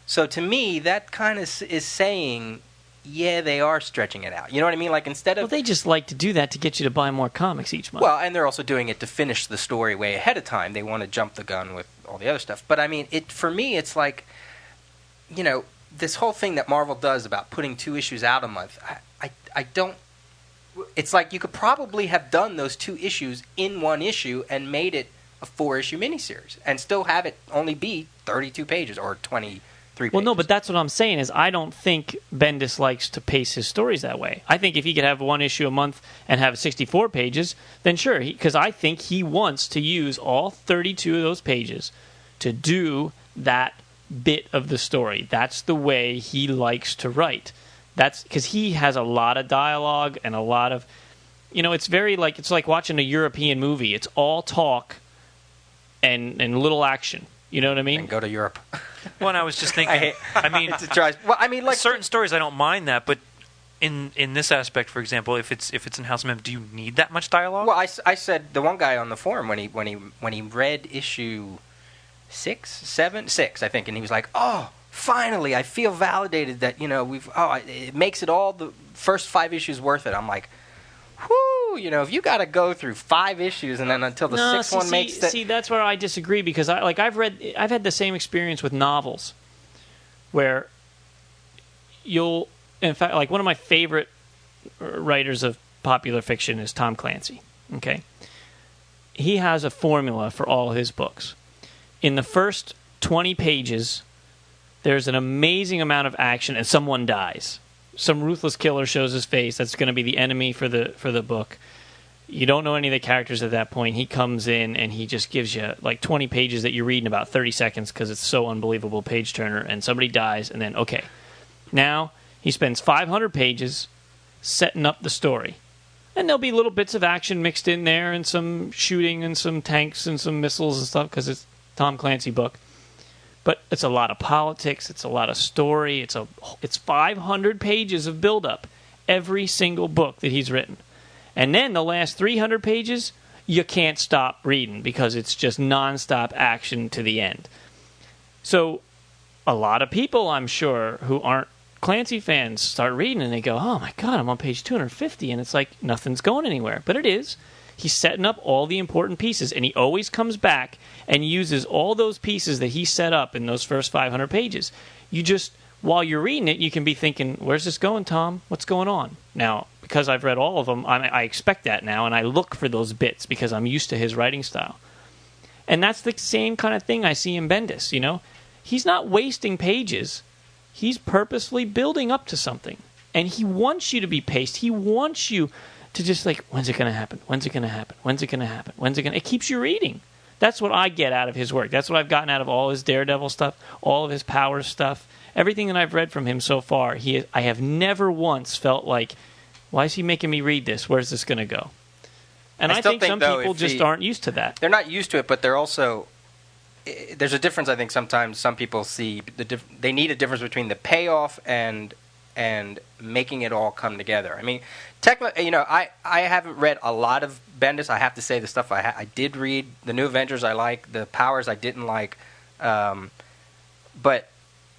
So to me, that kind of is saying, yeah, they are stretching it out. You know what I mean? Like instead of... Well, they just like to do that to get you to buy more comics each month. Well, and they're also doing it to finish the story way ahead of time. They want to jump the gun with all the other stuff. But I mean, for me, it's like, this whole thing that Marvel does about putting 2 issues out a month, I don't... It's like you could probably have done those 2 issues in 1 issue and made it a 4-issue miniseries and still have it only be 32 pages or 23 pages. Well, no, but that's what I'm saying is I don't think Bendis likes to pace his stories that way. I think if he could have 1 issue a month and have 64 pages, then sure, because I think he wants to use all 32 of those pages to do that bit of the story. That's the way he likes to write. That's because he has a lot of dialogue and a lot of, it's like watching a European movie. It's all talk and little action. You know what I mean? And go to Europe. Well, and I was just thinking. Certain stories I don't mind that, but in this aspect, for example, if it's in House of M, do you need that much dialogue? Well, I said the one guy on the forum when he read issue 6, I think, and he was like, oh. Finally, I feel validated that, it makes it all the first 5 issues worth it. I'm like, whoo, if you got to go through 5 issues and then until the 6th one makes it. See, that's where I disagree because I've had the same experience with novels where in fact, like one of my favorite writers of popular fiction is Tom Clancy, okay? He has a formula for all his books. In the first 20 pages... there's an amazing amount of action, and someone dies. Some ruthless killer shows his face. That's going to be the enemy for the book. You don't know any of the characters at that point. He comes in, and he just gives you like 20 pages that you read in about 30 seconds because it's so unbelievable page turner, and somebody dies, and then, okay. Now, he spends 500 pages setting up the story. And there'll be little bits of action mixed in there, and some shooting, and some tanks, and some missiles and stuff, because it's a Tom Clancy book. But it's a lot of politics. It's a lot of story. It's 500 pages of buildup, every single book that he's written. And then the last 300 pages, you can't stop reading because it's just nonstop action to the end. So a lot of people, I'm sure, who aren't Clancy fans start reading and they go, oh my God, I'm on page 250, and it's like nothing's going anywhere. But it is. He's setting up all the important pieces, and he always comes back and uses all those pieces that he set up in those first 500 pages. You just, while you're reading it, you can be thinking, where's this going, Tom? What's going on? Now, because I've read all of them, I expect that now, and I look for those bits because I'm used to his writing style. And that's the same kind of thing I see in Bendis, He's not wasting pages. He's purposefully building up to something. And he wants you to be paced. He wants you to just like, when's it going to happen? When's it going to happen? When's it going to happen? When's it going to... It keeps you reading. That's what I get out of his work. That's what I've gotten out of all his Daredevil stuff, all of his Power stuff. Everything that I've read from him so far, I have never once felt like, why is he making me read this? Where's this going to go? And I still think some though, people just aren't used to that. They're not used to it, but they're also... There's a difference, I think, sometimes some people see... They need a difference between the payoff and making it all come together. I mean, technically, I haven't read a lot of Bendis. I have to say the stuff I did read. The New Avengers I like. The Powers I didn't like. But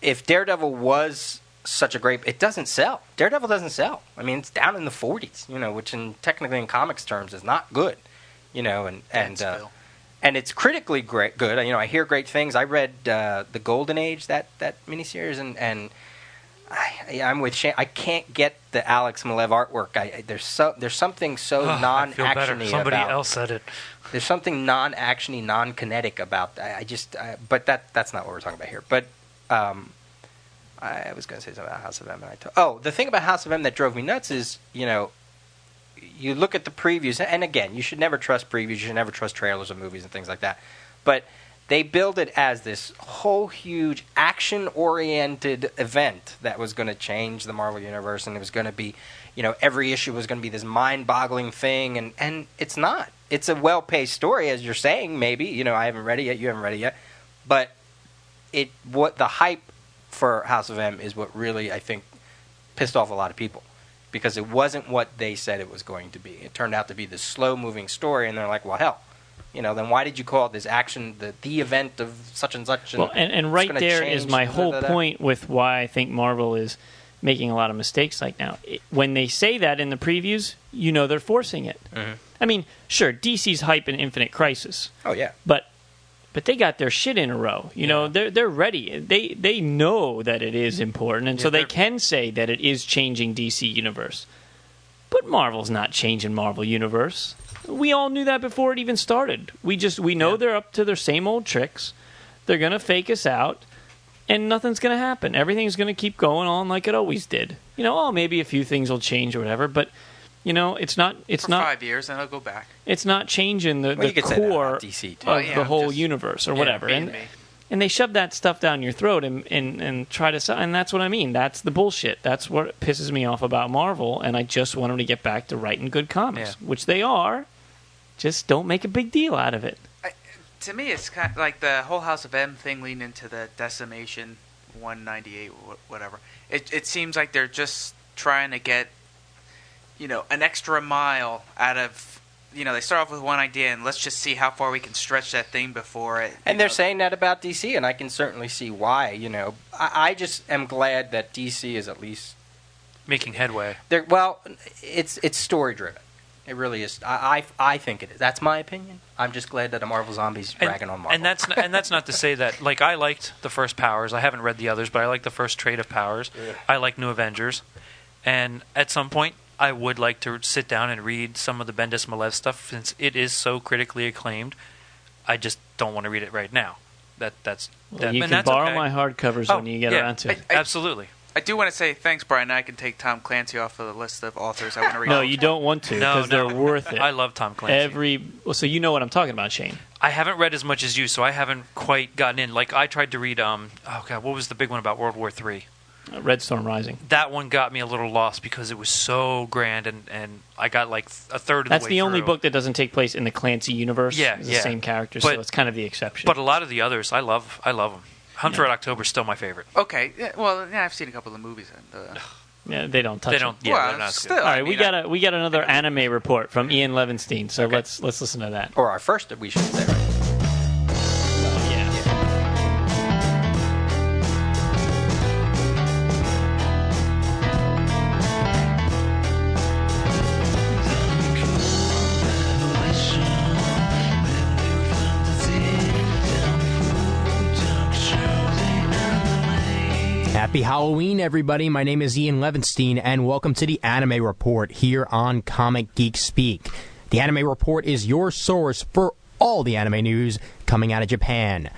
if Daredevil was such a great... It doesn't sell. Daredevil doesn't sell. I mean, it's down in the 40s, which technically in comics terms is not good. And it's critically good. I hear great things. I read The Golden Age, that miniseries, and I'm with Shane. I can't get the Alex Maleev artwork. There's something so non-actiony. Somebody else said it. There's something non-actiony, non-kinetic about that. But that's not what we're talking about here. But I was going to say something about House of M. The thing about House of M that drove me nuts is, you look at the previews, and again, you should never trust previews. You should never trust trailers of movies and things like that. But they build it as this whole huge action-oriented event that was going to change the Marvel Universe, and it was going to be, every issue was going to be this mind-boggling thing, and it's not. It's a well-paced story, as you're saying, maybe. I haven't read it yet. You haven't read it yet. But what the hype for House of M is what really, I think, pissed off a lot of people. Because it wasn't what they said it was going to be. It turned out to be this slow-moving story, and they're like, well, hell. Then why did you call it this action, the event of such and such? Well, and right there is my whole point with why I think Marvel is making a lot of mistakes like now. When they say that in the previews, they're forcing it. Mm-hmm. I mean, sure, DC's hype in Infinite Crisis. Oh, yeah. But they got their shit in a row. They're ready. They know that it is important, and so they can say that it is changing DC Universe. But Marvel's not changing Marvel Universe. We all knew that before it even started. We know they're up to their same old tricks. They're going to fake us out, and nothing's going to happen. Everything's going to keep going on like it always did. Maybe a few things will change or whatever, but it's not. For 5 years, and it'll go back. It's not changing the core DC of the whole universe or whatever. And they shove that stuff down your throat and try to... And that's what I mean. That's the bullshit. That's what pisses me off about Marvel, and I just want them to get back to writing good comics, which they are. Just don't make a big deal out of it. To me, it's kind of like the whole House of M thing leading into the Decimation 198, whatever. It seems like they're just trying to get, an extra mile out of... they start off with one idea, and let's just see how far we can stretch that thing before it... And they're saying that about DC, and I can certainly see why, I just am glad that DC is at least... making headway. Well, it's story-driven. It really is. I think it is. That's my opinion. I'm just glad that a Marvel Zombie's dragging on Marvel. And that's not to say that... I liked the first Powers. I haven't read the others, but I liked the first trade of Powers. Yeah. I like New Avengers. And at some point... I would like to sit down and read some of the Bendis Maleev stuff since it is so critically acclaimed. I just don't want to read it right now. You can borrow my hardcovers when you get around to it. Absolutely. I do want to say thanks, Brian. I can take Tom Clancy off of the list of authors I want to read. No, you don't want to because they're worth it. I love Tom Clancy. So you know what I'm talking about, Shane. I haven't read as much as you, so I haven't quite gotten in. I tried to read, what was the big one about World War III? Red Storm Rising. That one got me a little lost because it was so grand, and I got a third of the way That's the only book that doesn't take place in the Clancy universe. Yeah, it's the same characters, so it's kind of the exception. But a lot of the others, I love them. Hunter Red October is still my favorite. Okay, I've seen a couple of the movies. Yeah, they don't touch it. They're not still. All right, we got another anime report from Ian Levinstein, so let's listen to that. Or our first, we should say, right? Happy Halloween, everybody. My name is Ian Levinstein, and welcome to the Anime Report here on Comic Geek Speak. The Anime Report is your source for all the anime news coming out of Japan.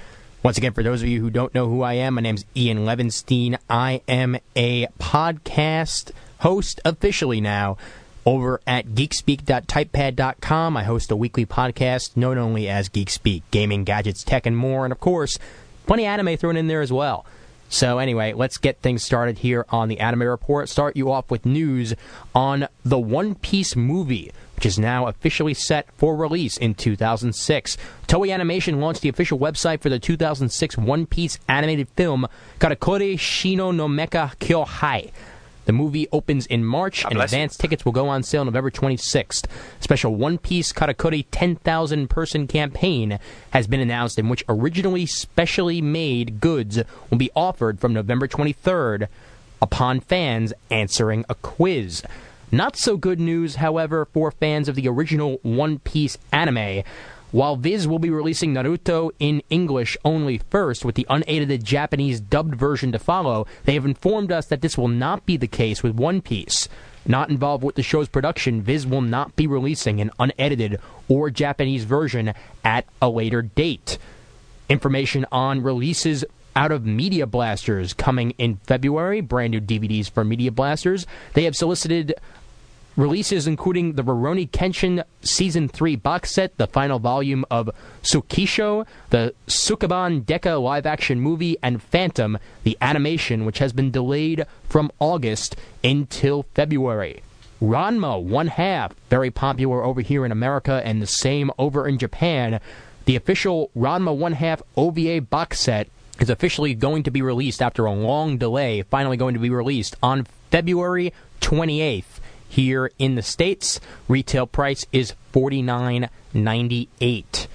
Once again, for those of you who don't know who I am, my name is Ian Levinstein. I am a podcast host officially now over at geekspeak.typepad.com. I host a weekly podcast known only as Geek Speak, gaming, gadgets, tech, and more, and of course, plenty of anime thrown in there as well. So anyway, let's get things started here on the Anime Report. Start you off with news on the One Piece movie, which is now officially set for release in 2006. Toei Animation launched the official website for the 2006 One Piece animated film, Karakuri Shino no Mecha Kyohai. The movie opens in March, and advance tickets will go on sale November 26th. Special One Piece Karakuri 10,000-person campaign has been announced, in which originally specially made goods will be offered from November 23rd upon fans answering a quiz. Not so good news, however, for fans of the original One Piece anime. While Viz will be releasing Naruto in English only first, with the unedited Japanese dubbed version to follow, they have informed us that this will not be the case with One Piece. Not involved with the show's production, Viz will not be releasing an unedited or Japanese version at a later date. Information on releases out of Media Blasters coming in February, brand new DVDs for Media Blasters. They have solicited releases including the Rurouni Kenshin Season 3 box set, the final volume of Tsukisho, the Sukeban Deka live-action movie, and Phantom, the animation, which has been delayed from August until February. Ranma 1/2, very popular over here in America and the same over in Japan. The official Ranma 1/2 OVA box set is officially going to be released after a long delay, finally going to be released on February 28th. Here in the States, retail price is $49.98.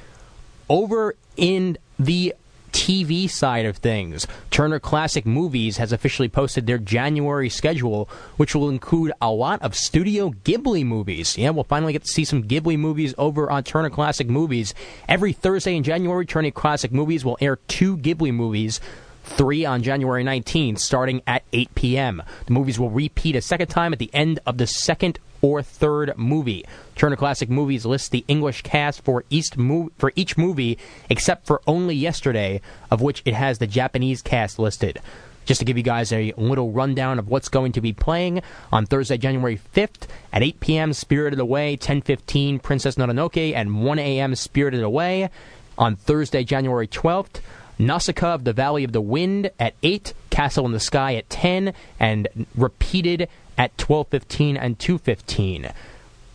Over in the TV side of things, Turner Classic Movies has officially posted their January schedule, which will include a lot of Studio Ghibli movies. Yeah, we'll finally get to see some Ghibli movies over on Turner Classic Movies. Every Thursday in January, Turner Classic Movies will air 2 Ghibli movies, 3 on January 19th, starting at 8 p.m. The movies will repeat a second time at the end of the second or third movie. Turner Classic Movies lists the English cast for each movie, except for Only Yesterday, of which it has the Japanese cast listed. Just to give you guys a little rundown of what's going to be playing, on Thursday, January 5th, at 8 p.m., Spirited Away, 10:15, Princess Mononoke, and 1 a.m., Spirited Away. On Thursday, January 12th, Nausicaa of the Valley of the Wind at 8, Castle in the Sky at 10, and repeated at 12:15 and 2:15.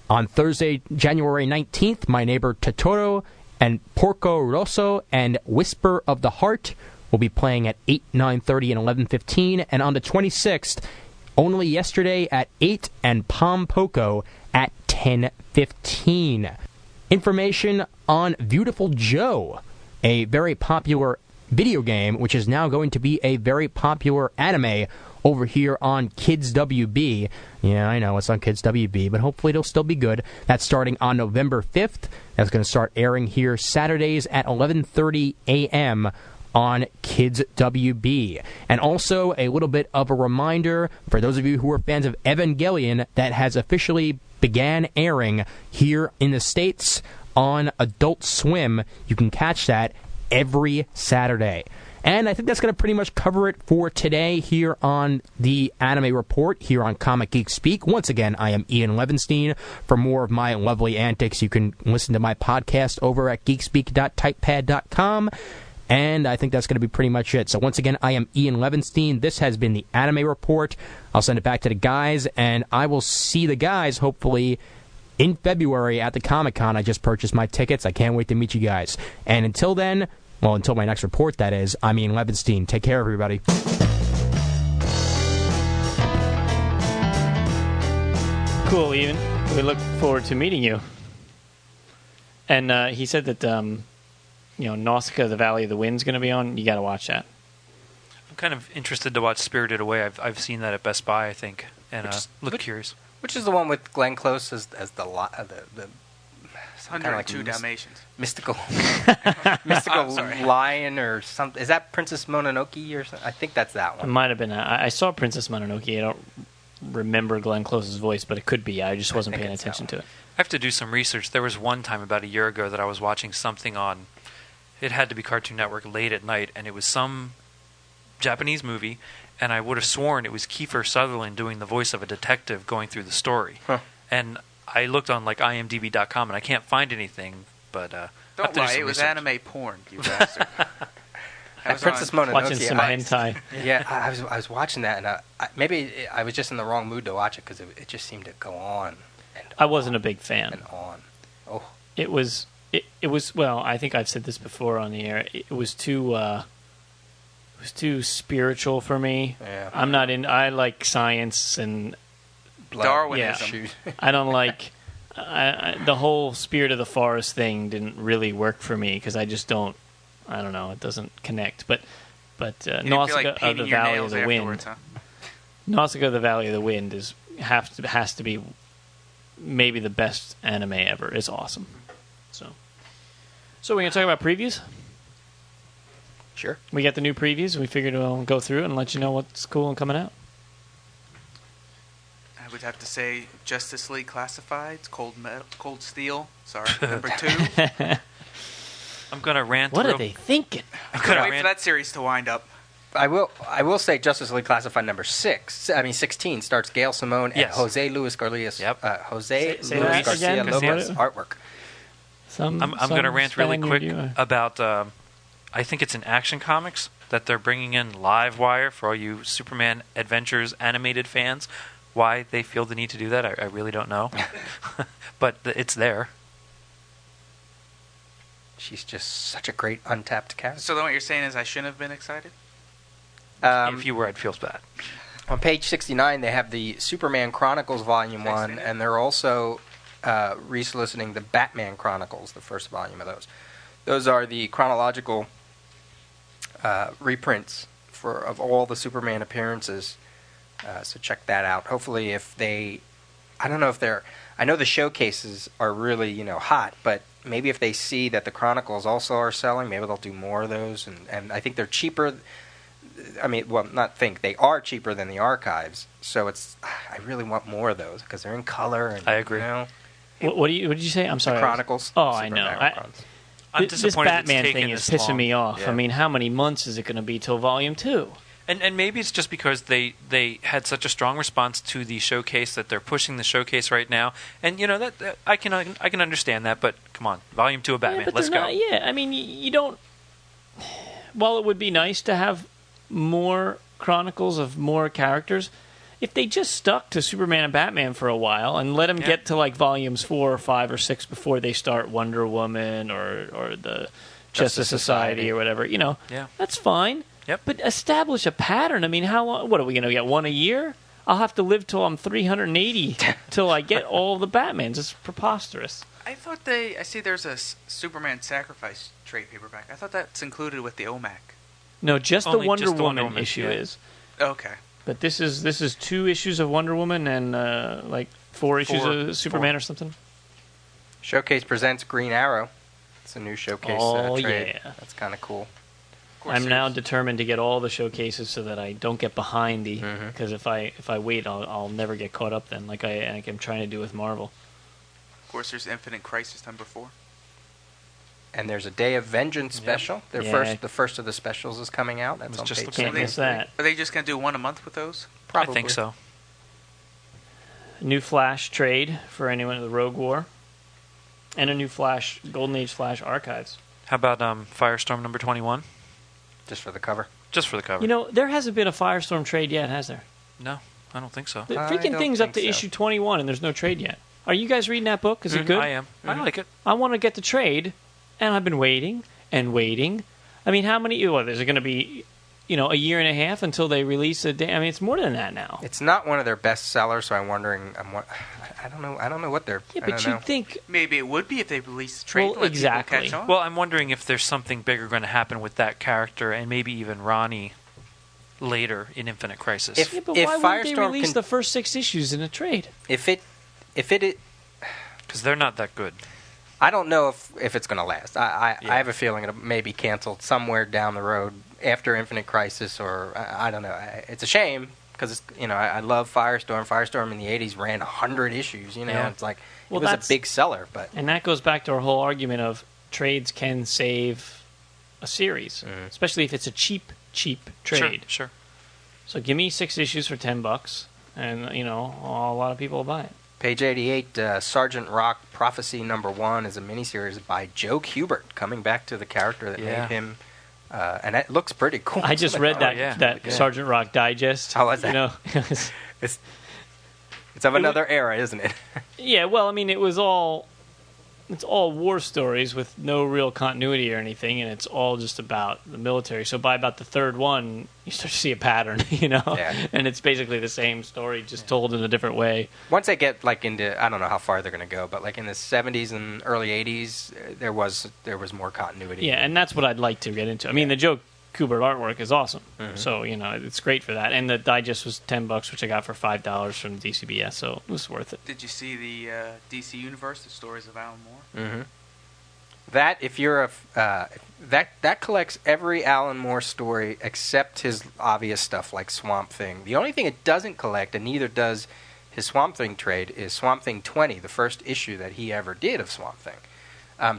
On Thursday, January 19th, My Neighbor Totoro and Porco Rosso and Whisper of the Heart will be playing at 8, 9:30, and 11:15. And on the 26th, Only Yesterday at 8 and Pom Poko at 10:15. Information on Beautiful Joe, a very popular video game, which is now going to be a very popular anime over here on Kids WB. Yeah, I know, it's on Kids WB, but hopefully it'll still be good. That's starting on November 5th. That's going to start airing here Saturdays at 11:30 a.m. on Kids WB. And also, a little bit of a reminder for those of you who are fans of Evangelion, that has officially began airing here in the States on Adult Swim. You can catch that every Saturday. And I think that's going to pretty much cover it for today here on the Anime Report, here on Comic Geek Speak. Once again, I am Ian Levinstein. For more of my lovely antics, you can listen to my podcast over at geekspeak.typepad.com. And I think that's going to be pretty much it. So once again, I am Ian Levinstein. This has been the Anime Report. I'll send it back to the guys, and I will see the guys, hopefully, in February at the Comic-Con. I just purchased my tickets. I can't wait to meet you guys. And until then, well, until my next report, that is, I'm Ian Levinstein. Take care, everybody. Cool, Ian. We look forward to meeting you. And he said that, Nausicaa, the Valley of the Wind is going to be on. You got to watch that. I'm kind of interested to watch Spirited Away. I've seen that at Best Buy, I think, and look curious. Which is the one with Glenn Close as the 102 Dalmatians. Mystical lion or something. Is that Princess Mononoke or something? I think that's that It one. might have been. I saw Princess Mononoke. I don't remember Glenn Close's voice, but it could be. I just wasn't paying attention to it. I have to do some research. There was one time about a year ago that I was watching something on, it had to be Cartoon Network late at night, and it was some Japanese movie, and I would have sworn it was Kiefer Sutherland doing the voice of a detective going through the story. Huh. And I looked on IMDb.com, and I can't find anything, but Don't lie, it was anime porn, you bastard. That was Princess on. Mononoke. Watching some hentai. Yeah, I was watching that, and maybe I was just in the wrong mood to watch it because it just seemed to go on. And I wasn't a big fan. and on. Oh, It was. It was. Well, I think I've said this before on the air. It was too. It was too spiritual for me. yeah. I'm not in. I like science, and Blood. Darwinism. Shoot. I don't like. The whole spirit of the forest thing didn't really work for me because I just don't. I don't know. It doesn't connect. But You didn't feel Nausicaa like of painting the your Valley of nails the Wind. afterwards, huh? Nausicaa of the Valley of the Wind has to be maybe the best anime ever. It's awesome. So we're gonna talk about previews. Sure. We got the new previews, and we figured we'll go through it and let you know what's cool and coming out. I would have to say Justice League Classifieds, Cold Steel. Sorry, number 2. I'm going to rant. What real, are they thinking? I'm Couldn't gonna wait for rant. that series to wind up. I will say Justice League Classified number 16 starts Gail Simone and Yes. Jose Luis Garcia's Yep. Jose Say Luis that Garcia again, 'cause Lopez what- artwork. I'm I'm going to rant really quick You. about. I think it's in Action Comics that they're bringing in Livewire for all you Superman Adventures animated fans. Why they feel the need to do that, I really don't know. But it's there. She's just such a great untapped character. So then what you're saying is I shouldn't have been excited? If you were, I'd feel bad. On page 69, they have the Superman Chronicles Volume Nice 1, thing. and they're also resoliciting the Batman Chronicles, the first volume of those. Those are the chronological reprints of all the Superman appearances. So check that out. Hopefully, if they... I don't know if they're... I know the showcases are really, hot, but maybe if they see that the Chronicles also are selling, maybe they'll do more of those. And I think they're cheaper... I mean, well, not think. They are cheaper than the archives, so it's... I really want more of those, because they're in color. And, I agree. What did you say? I'm sorry. The Chronicles. Oh, I Superman know. Chronicles. I'm This disappointed Batman it's taken thing is this pissing long. me off. Yeah. I mean, how many months is it going to be till Volume 2? And maybe it's just because they had such a strong response to the showcase that they're pushing the showcase right now. And that I can understand that, but come on, Volume 2 of Batman, Yeah, but let's they're go. not- yeah, I mean, you don't... While it would be nice to have more chronicles of more characters, if they just stuck to Superman and Batman for a while and let them Yeah. get to like volumes 4 or 5 or 6 before they start Wonder Woman or the Justice Society or whatever, Yeah. that's fine. Yep. But establish a pattern. I mean, how long? What are we going to get? One a year? I'll have to live till I'm 380 till I get all the Batmans. It's preposterous. I thought I see there's a Superman Sacrifice trade paperback. I thought that's included with the OMAC. No, just the Only Wonder just the Wonder Woman Woman, issue yeah. is. Okay. But this is 2 issues of Wonder Woman and like 4 issues of Superman or something. Showcase presents Green Arrow. It's a new showcase Oh, trade. yeah. That's kind of cool. Of course I'm now there's- determined to get all the showcases so that I don't get behind Mhm. because if I wait, I'll never get caught up then, like I'm trying to do with Marvel. Of course, there's Infinite Crisis number 4. And there's a Day of Vengeance special. Yeah. The first of the specials is coming out. That's Was on just page looking Can't at miss that. Are they just going to do one a month with those? I think so. New Flash trade for anyone in the Rogue War, and a new Flash Golden Age Flash archives. How about Firestorm number 21? Just for the cover. Just for the cover. There hasn't been a Firestorm trade yet, has there? No, I don't think so. The I freaking don't thing's up think to so. issue 21 and there's no trade yet. Are you guys reading that book? Is it good? I am. I like it. I want to get the trade, and I've been waiting and waiting. I mean, how many? Well, is it going to be, a year and a half until they release a day? I mean, it's more than that now. It's not one of their best sellers, so I'm wondering. I don't know. I don't know what they're. Yeah, I but don't you'd know. think. Maybe it would be if they released the trade. Well, to let people exactly. catch on. Well, I'm wondering if there's something bigger going to happen with that character and maybe even Ronnie later in Infinite Crisis. If- Yeah, but why wouldn't they Firestorm release can- the first 6 issues in a trade? If it Because they're not that good. I don't know if it's going to last. I Yeah. have a feeling it may be canceled somewhere down the road after Infinite Crisis, or I don't know. It's a shame because I love Firestorm. Firestorm in the '80s ran 100 issues. Yeah. It's like Well, it was that's- a big seller, but And that goes back to our whole argument of trades can save a series, especially if it's a cheap trade. Sure. So give me 6 issues for $10, and a lot of people will buy it. page 88, Sergeant Rock Prophecy #1 is a miniseries by Joe Kubert, coming back to the character that Yeah. made him And it looks pretty cool. I just read that yeah. Sergeant Rock digest. How was that? You know, It's of another era, isn't it? yeah. Well, I mean, it's all war stories with no real continuity or anything, and it's all just about the military. So by about the third one, you start to see a pattern, Yeah. and it's basically the same story, just told in a different way. Once they get like into, I don't know how far they're going to go, but like in the 70s and early 80s, there was more continuity. Yeah, and that's what I'd like to get into. I mean, the Joe Kubert artwork is awesome, so it's great for that. And the digest was $10, which I got for $5 from DCBS, so it was worth it. Did you see the DC Universe, the stories of Alan Moore? Mm-hmm. That, if you're that collects every Alan Moore story except his obvious stuff like Swamp Thing. The only thing it doesn't collect, and neither does his Swamp Thing trade, is Swamp Thing 20, the first issue that he ever did of Swamp Thing,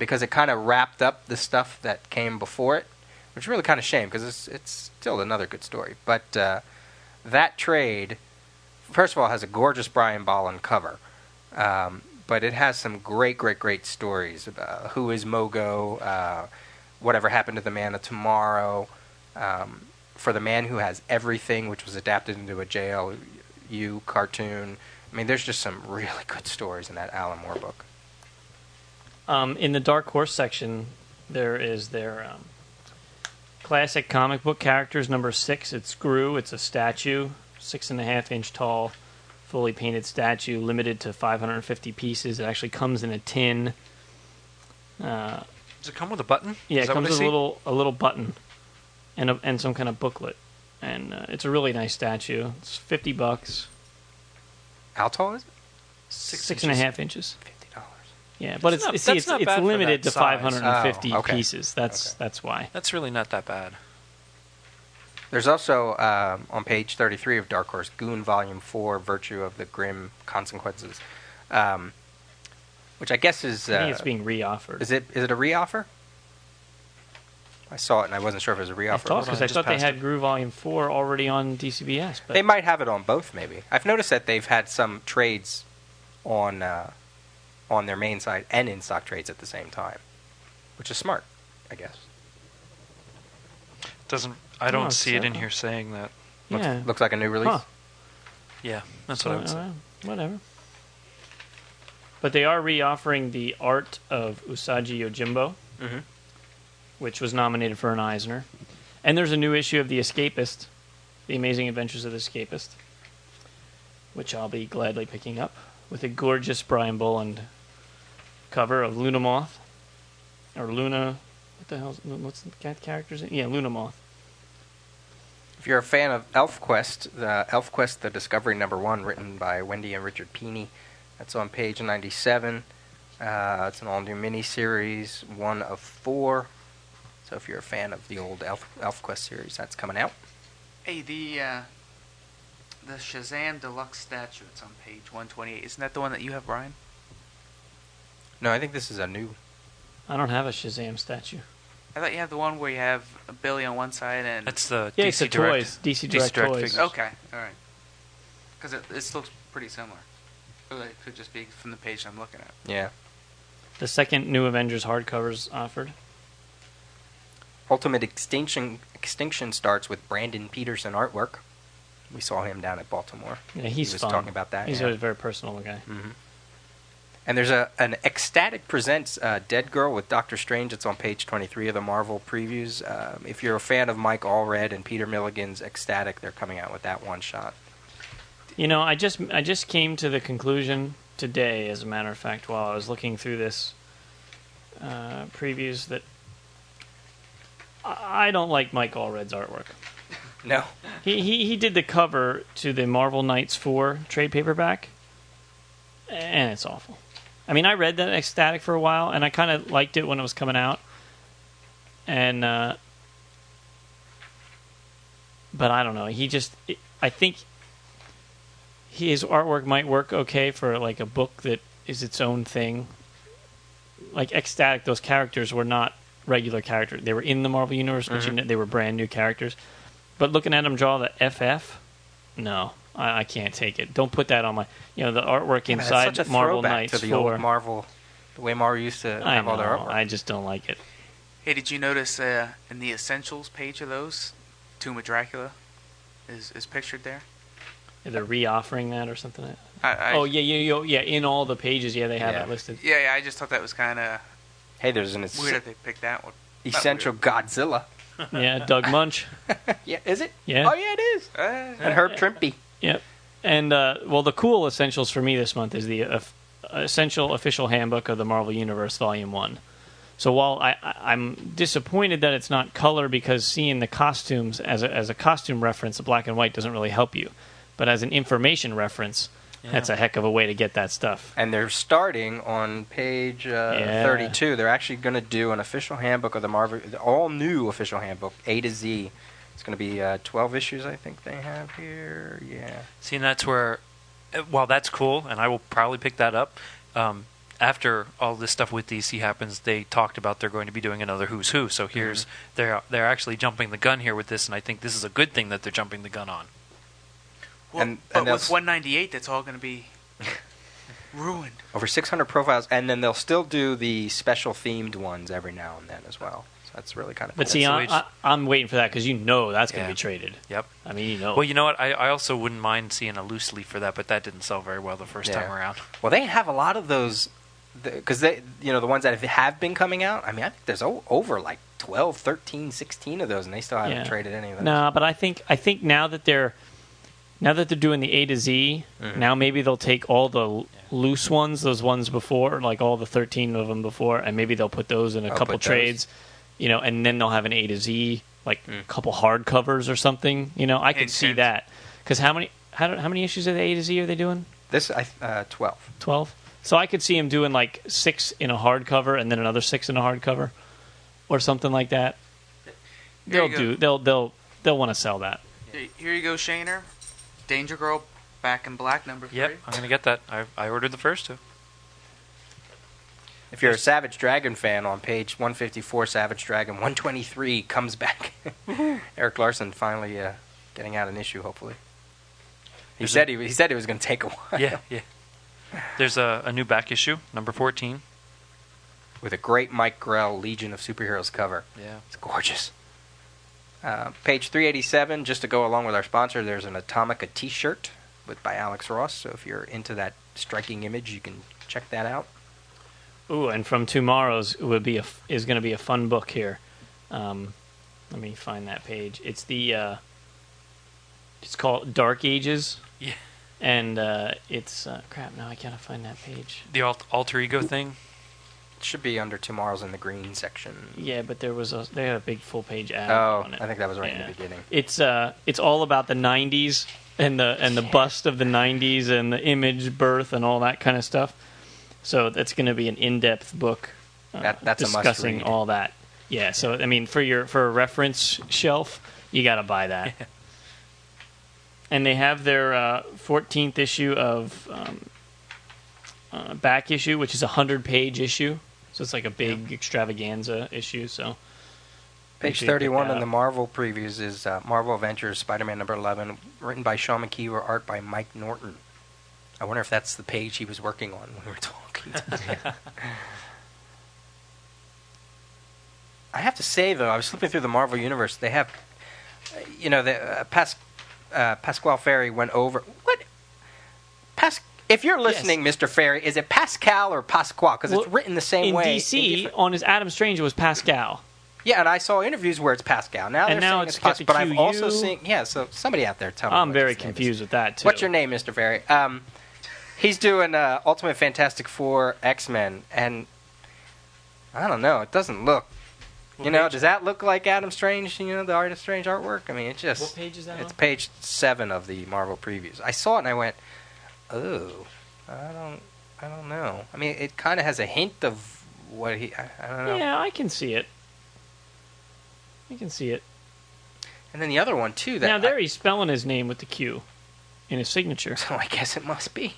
because it kind of wrapped up the stuff that came before it, which is really kind of a shame because it's still another good story. But that trade, first of all, has a gorgeous Brian Bolland cover. But it has some great stories about Who is Mogo, Whatever Happened to the Man of Tomorrow, For the Man Who Has Everything, which was adapted into a JLU cartoon. I mean, there's just some really good stories in that Alan Moore book. In the Dark Horse section, there is their classic comic book characters, number 6. It's Gru. It's a statue, 6.5-inch tall, fully painted statue, limited to 550 pieces. It actually comes in a tin. Does it come with a button? Yeah, Is it that comes what I with see? a little button and some kind of booklet. And it's a really nice statue. It's $50. How tall is it? 6.5 inches. $50. Yeah, but That's it's not bad for limited that to size. 550 Oh, okay. pieces. That's why. That's really not that bad. There's also, on page 33 of Dark Horse, Goon Volume 4, Virtue of the Grim Consequences, which I guess is... I think it's being reoffered. Is it a reoffer? I saw it and I wasn't sure if it was a reoffer. Because I thought they had Gru Volume 4 already on DCBS. But They might have it on both, maybe. I've noticed that they've had some trades on their main site and in-stock trades at the same time, which is smart, I guess. I don't Oh, see it in so- here saying that. yeah. Looks like a new release. Huh. Yeah, that's what I would say. Whatever. But they are reoffering the art of Usagi Yojimbo, Mhm. which was nominated for an Eisner. And there's a new issue of The Escapist, The Amazing Adventures of the Escapist, which I'll be gladly picking up, with a gorgeous Brian Boland cover of Luna Moth. Or Luna... What the hell? What's the cat character's name? Yeah, Luna Moth. If you're a fan of ElfQuest, the Discovery #1, written by Wendy and Richard Peeney, that's on page 97. It's an all-new miniseries, 1 of 4. So if you're a fan of the old ElfQuest series, that's coming out. Hey, the Shazam Deluxe statue, it's on page 128. Isn't that the one that you have, Brian? No, I think this is a new... I don't have a Shazam statue. I thought you had the one where you have Billy on one side and... That's the Yeah, DC it's the Direct. toys. DC Direct Direct toys. figures. Okay, alright. Because this looks pretty similar. Or it could just be from the page I'm looking at. Yeah. The second New Avengers hardcover's offered. Ultimate Extinction starts with Brandon Peterson artwork. We saw him down at Baltimore. Yeah, he's he was fun. talking about that. He's yeah. a very personal guy. Mm-hmm. And there's an Ecstatic Presents Dead Girl with Doctor Strange. It's on page 23 of the Marvel previews. If you're a fan of Mike Allred and Peter Milligan's Ecstatic, they're coming out with that one shot. You know, I just came to the conclusion today, as a matter of fact, while I was looking through this previews, that I don't like Mike Allred's artwork. No. He did the cover to the Marvel Knights 4 trade paperback, and it's awful. I mean, I read that Ecstatic for a while, and I kind of liked it when it was coming out. And, but I don't know. I think his artwork might work okay for like a book that is its own thing. Like Ecstatic, those characters were not regular characters. They were in the Marvel Universe, but they were brand new characters. But looking at him draw the FF, no. I can't take it. Don't put that on my... the artwork inside that's such a Marvel throwback Knights to the 4. old Marvel, the way Marvel used to have all their artwork. I just don't like it. Hey, did you notice in the Essentials page of those, Tomb of Dracula is pictured there? They're re-offering that or something. I Yeah. In all the pages, they have it listed. Yeah, I just thought that was kind of Hey, there's an weird that they picked that one. Essential Godzilla. Yeah, Doug Munch. Yeah, is it? Yeah. Oh, yeah, it is. And Herb Trimpe. Yep. And the cool essentials for me this month is the Essential Official Handbook of the Marvel Universe, Volume 1. So while I'm disappointed that it's not color, because seeing the costumes as a costume reference, the black and white doesn't really help you. But as an information reference, that's a heck of a way to get that stuff. And they're starting on page 32. They're actually going to do an official handbook of the Marvel, all new official handbook, A to Z. It's going to be 12 issues, I think they have here. Yeah. See, and that's where, while that's cool, and I will probably pick that up, after all this stuff with DC happens, they talked about they're going to be doing another Who's Who. So here's they're actually jumping the gun here with this, and I think this is a good thing that they're jumping the gun on. Well, but with 198, that's all going to be ruined. Over 600 profiles, and then they'll still do the special themed ones every now and then as well. So that's really kind of cool. But see, I'm waiting for that because that's going to be traded. Yep. I mean, Well, you know what? I also wouldn't mind seeing a loose leaf for that, but that didn't sell very well the first time around. Well, they have a lot of those, because the ones that have been coming out, I mean, I think there's over like 12, 13, 16 of those, and they still haven't traded any of those. No, but I think now that they're doing the A to Z, now maybe they'll take all the loose ones, those ones before, like all the 13 of them before, and maybe they'll put those in a couple trades, and then they'll have an A to Z, like a couple hardcovers or something. I could see that. Because how many issues of the A to Z are they doing? This 12. 12. So I could see them doing like 6 in a hardcover and then another 6 in a hardcover, or something like that. They'll want to sell that. Here you go, Shaner. Danger Girl, Back in Black, number 3. Yep, I'm going to get that. I ordered the first two. If you're a Savage Dragon fan, on page 154, Savage Dragon 123 comes back. Eric Larson finally getting out an issue, hopefully. He said he was going to take a while. Yeah. There's a new back issue, number 14. With a great Mike Grell Legion of Superheroes cover. Yeah. It's gorgeous. Page 387, just to go along with our sponsor, there's an Atomica t-shirt by Alex Ross. So if you're into that striking image, you can check that out. Ooh, and from tomorrow's is going to be a fun book here. Let me find that page. It's it's called Dark Ages. Yeah. And it's crap. Now I can't find that page. The alter ego thing. It should be under tomorrow's in the green section. Yeah, but they had a big full page ad on it. I think that was right in the beginning. It's all about the '90s and the bust of the '90s and the image birth and all that kind of stuff. So that's going to be an in-depth book that's discussing a must-read. all that. Yeah. So I mean, for a reference shelf, you got to buy that. And they have their 14th issue of back issue, which is a 100-page issue. So it's like a big extravaganza issue. So page 31 in the Marvel previews is Marvel Avengers Spider-Man number 11, written by Sean McKeever, art by Mike Norton. I wonder if that's the page he was working on when we were talking. I have to say, though, I was flipping through the Marvel Universe. They have, Pasquale Ferry went over. What? If you're listening, Mr. Ferry, is it Pascal or Pasquale? Because it's written the same way. In DC, on his Adam Strange, it was Pascal. Yeah, and I saw interviews where it's Pascal. Now they're saying it's Pascal. But I've also seen... Yeah, so somebody out there tell me. I'm very confused with that, too. What's your name, Mr. Ferry? He's doing Ultimate Fantastic Four X-Men, and I don't know. It doesn't look... does that look like Adam Strange, the Art of Strange artwork? I mean, it's just... What page is that It's on? page 7 of the Marvel previews. I saw it and I went, oh, I don't know. I mean, it kind of has a hint of what I don't know. Yeah, I can see it. And then the other one, too. Now, he's spelling his name with the Q in his signature. So I guess it must be.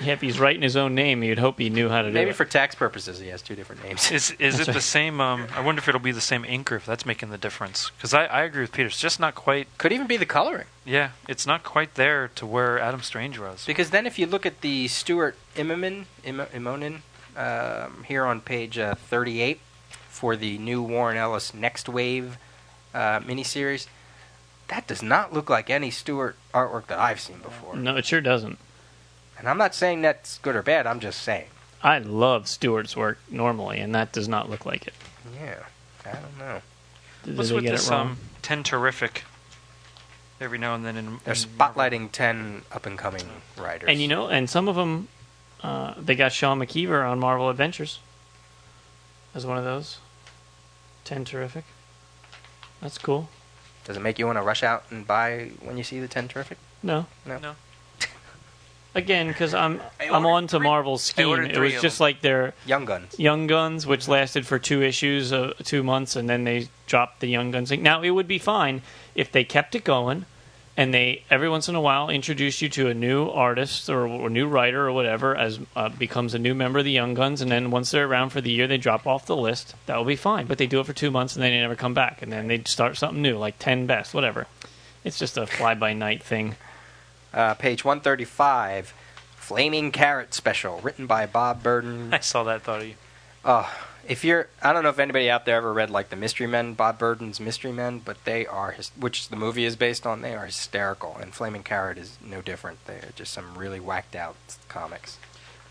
Yeah, if he's writing his own name, you'd hope he knew how to do it. Maybe for tax purposes, he has 2 different names. Is it the same? I wonder if it'll be the same inker, if that's making the difference. Because I agree with Peter. It's just not quite... Could even be the coloring. Yeah, it's not quite there to where Adam Strange was. Because then if you look at the Stuart Immonen here on page 38, for the new Warren Ellis Next Wave miniseries. That does not look like any Stewart artwork that I've seen before. No, it sure doesn't. And I'm not saying that's good or bad, I'm just saying. I love Stewart's work normally, and that does not look like it. Yeah, I don't know. Did What's they with get this it wrong? 10 Terrific every now and then? They're spotlighting 10 up-and-coming writers. And and some of them, they got Sean McKeever on Marvel Adventures as one of those. 10 Terrific. That's cool. Does it make you want to rush out and buy when you see the 10 Terrific? No. No. Again, because I'm ordered on to three. Marvel's scheme. ordered It three was of just them. like their Young Guns. Young Guns, which lasted for 2 issues, 2 months, and then they dropped the Young Guns thing. Now, it would be fine if they kept it going, and they every once in a while introduced you to a new artist or a new writer or whatever as becomes a new member of the Young Guns, and then once they're around for the year, they drop off the list. That will be fine. But they do it for 2 months, and then they never come back, and then they start something new, like 10 Best, whatever. It's just a fly-by-night thing. Page 135, Flaming Carrot Special, written by Bob Burden. I saw that, thought of you. I don't know if anybody out there ever read like the Mystery Men, Bob Burden's Mystery Men, but they are, which the movie is based on, they are hysterical, and Flaming Carrot is no different. They're just some really whacked out comics.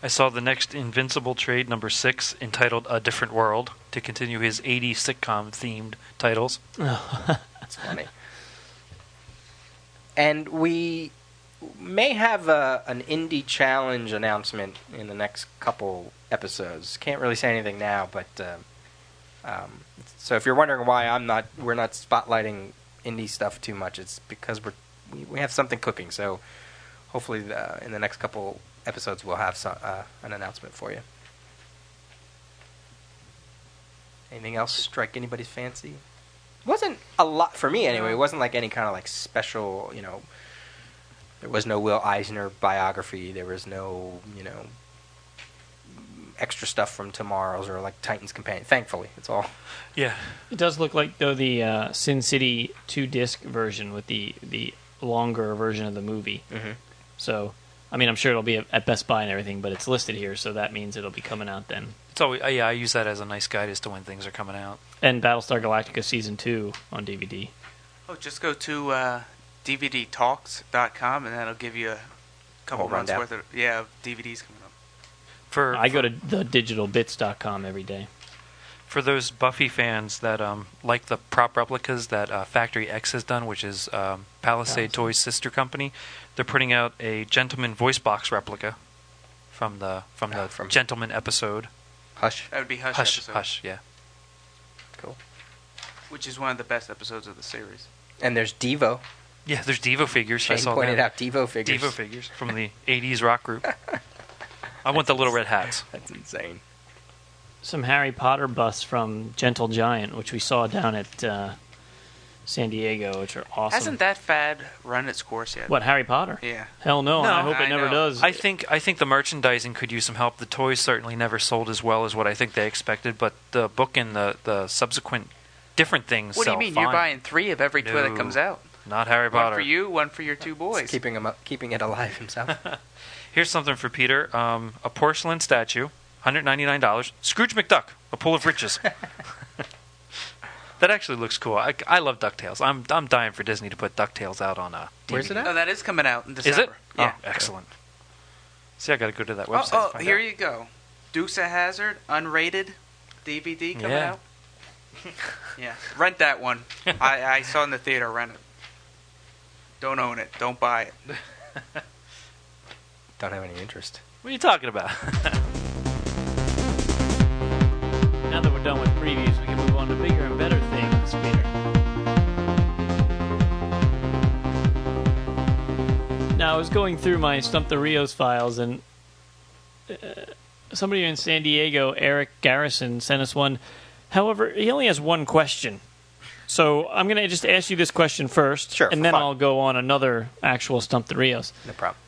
I saw the next Invincible trade, number 6, entitled A Different World, to continue his 80s sitcom-themed titles. That's funny. And we may have an indie challenge announcement in the next couple episodes. Can't really say anything now, but so if you're wondering why we're not spotlighting indie stuff too much, it's because we have something cooking. So hopefully in the next couple episodes we'll have an announcement for you. Anything else strike anybody's fancy? It wasn't a lot for me anyway. It wasn't like any kind of like special, there was no Will Eisner biography. There was no, extra stuff from Tomorrow's or like Titan's Companion. Thankfully, it's all. Yeah. It does look like, though, the Sin City 2-disc version with the longer version of the movie. Mm-hmm. So, I mean, I'm sure it'll be at Best Buy and everything, but it's listed here, so that means it'll be coming out then. It's always, I use that as a nice guide as to when things are coming out. And Battlestar Galactica Season 2 on DVD. Oh, just go to DVDtalks.com, and that'll give you a couple months worth of DVDs coming up. I go to thedigitalbits.com every day. For those Buffy fans that like the prop replicas that Factory X has done, which is Palisade Toys' sister company, they're putting out a Gentleman voice box replica from the Gentleman episode. Hush. That would be Hush episode. Hush, yeah. Cool. Which is one of the best episodes of the series. And there's Devo. Yeah, there's Devo figures. Shane I saw pointed that. out Devo figures. Devo figures from the 80s rock group. I want the little red hats. That's insane. Some Harry Potter busts from Gentle Giant, which we saw down at San Diego, which are awesome. Hasn't that fad run its course yet? What, Harry Potter? Yeah. Hell no, No, I hope it I never know. does. I think the merchandising could use some help. The toys certainly never sold as well as what I think they expected, but the book and the subsequent different things What do sell you mean? fine. You're buying 3 of every toy that No. comes out. Not Harry Potter. One for you, one for your 2 boys. He's keeping it alive himself. Here's something for Peter. A porcelain statue, $199. Scrooge McDuck, a pool of riches. That actually looks cool. I love DuckTales. I'm dying for Disney to put DuckTales out on a DVD. Where's it at? Oh, that is coming out in December. Is it? Yeah. Oh, excellent. See, I got to go to that website. to Oh, find here out. you go. Dukes of Hazzard, unrated DVD coming Yeah. out. Yeah, rent that one. I saw it in the theater. Rent it. Don't own it. Don't buy it. Don't have any interest. What are you talking about? Now that we're done with previews, we can move on to bigger and better things, Peter. Now, I was going through my Stump the Rios files, and somebody in San Diego, Eric Garrison, sent us one. However, he only has one question. So I'm going to just ask you this question first, Sure, and for then fun. I'll go on another actual Stump the Rios. No problem.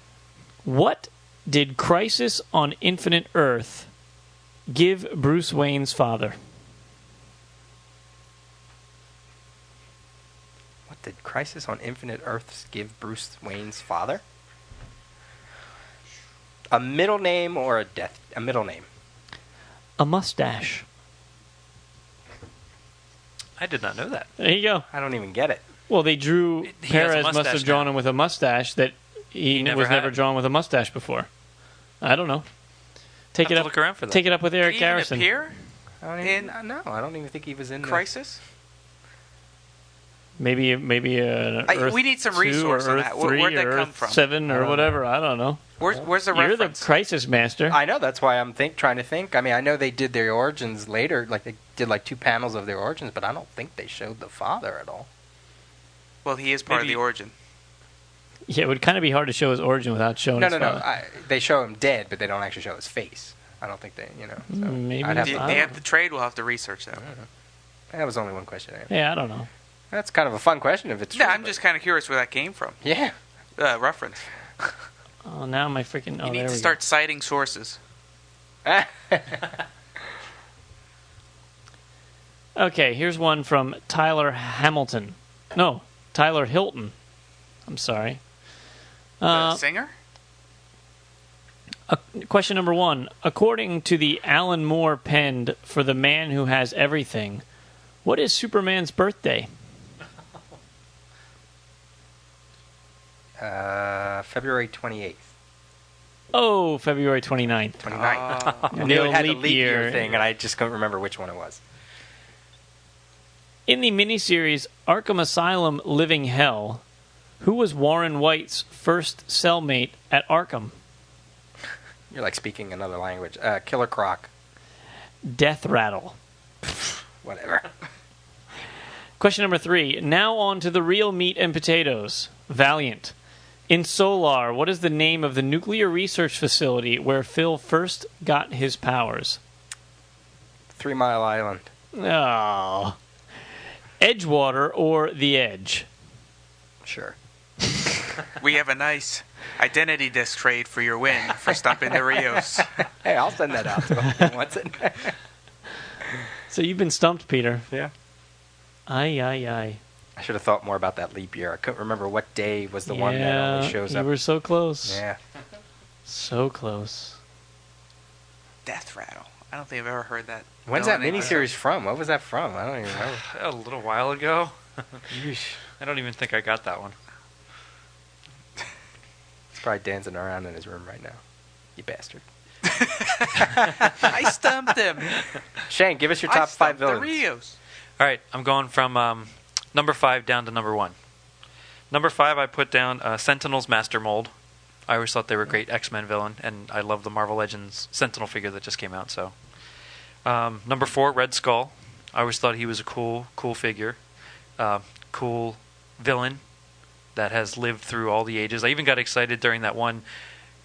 What did Crisis on Infinite Earth give Bruce Wayne's father? What did Crisis on Infinite Earths give Bruce Wayne's father? A middle name or a middle name? A mustache. I did not know that. There you go. I don't even get it. Well, they drew... He has a Perez must mustache have drawn now. him with a mustache that he never was never had. drawn with a mustache before. I don't know. Take Have it to up. look around for that. Take it up with Did Eric he even Garrison. appear No, I don't even think he was in Crisis? Maybe Earth we need some 2 resource or on Earth that. 3 Where'd that or come Earth from? 7 or whatever. I don't know. Where's the You're the reference? crisis master. I know, that's why I'm trying to think. I mean, I know they did their origins later, like they did like 2 panels of their origins, but I don't think they showed the father at all. Well, he is part Maybe- of the origin. Yeah, it would kind of be hard to show his origin without showing No, his no, no. father. They show him dead, but they don't actually show his face. I don't think they, So Maybe. I'd have Do to, they have the trade? We'll have to research that. that was only one question I had. Yeah, I don't know. That's kind of a fun question if it's Yeah, true, I'm but- just kind of curious where that came from. Yeah. Reference. Oh, now my freaking... Oh, You need there to we start citing sources. go. Okay, here's one from Tyler Hamilton. No, Tyler Hilton. I'm sorry. The singer? Question number 1. According to the Alan Moore penned for The Man Who Has Everything, what is Superman's birthday? February 28th. Oh, February 29th. 29th. Oh. I knew it had the leap leap year year. thing, and I just couldn't remember which one it was. In the miniseries Arkham Asylum Living Hell, who was Warren White's first cellmate at Arkham? You're like speaking another language. Killer Croc. Death Rattle. Whatever. Question number 3. Now on to the real meat and potatoes. Valiant. In Solar, what is the name of the nuclear research facility where Phil first got his powers? 3 Mile Island. Oh. Edgewater or The Edge? Sure. We have a nice identity disc trade for your win for stumping the Rios. Hey, I'll send that out to him if he wants it. So you've been stumped, Peter. Yeah. Aye, aye, aye. I should have thought more about that leap year. I couldn't remember what day was the one that only shows you up. were so close. Yeah. So close. Death Rattle. I don't think I've ever heard that. When's that villain name. miniseries from? What was that from? I don't even know. A little while ago. I don't even think I got that one. He's probably dancing around in his room right now. You bastard. I stumped him. Shane, give us your I top 5 stumped the villains. Rios. All right, I'm going from number 5 down to number 1. Number 5, I put down Sentinel's Master Mold. I always thought they were a great X-Men villain, and I love the Marvel Legends Sentinel figure that just came out. So, number 4, Red Skull. I always thought he was a cool figure, cool villain that has lived through all the ages. I even got excited during that one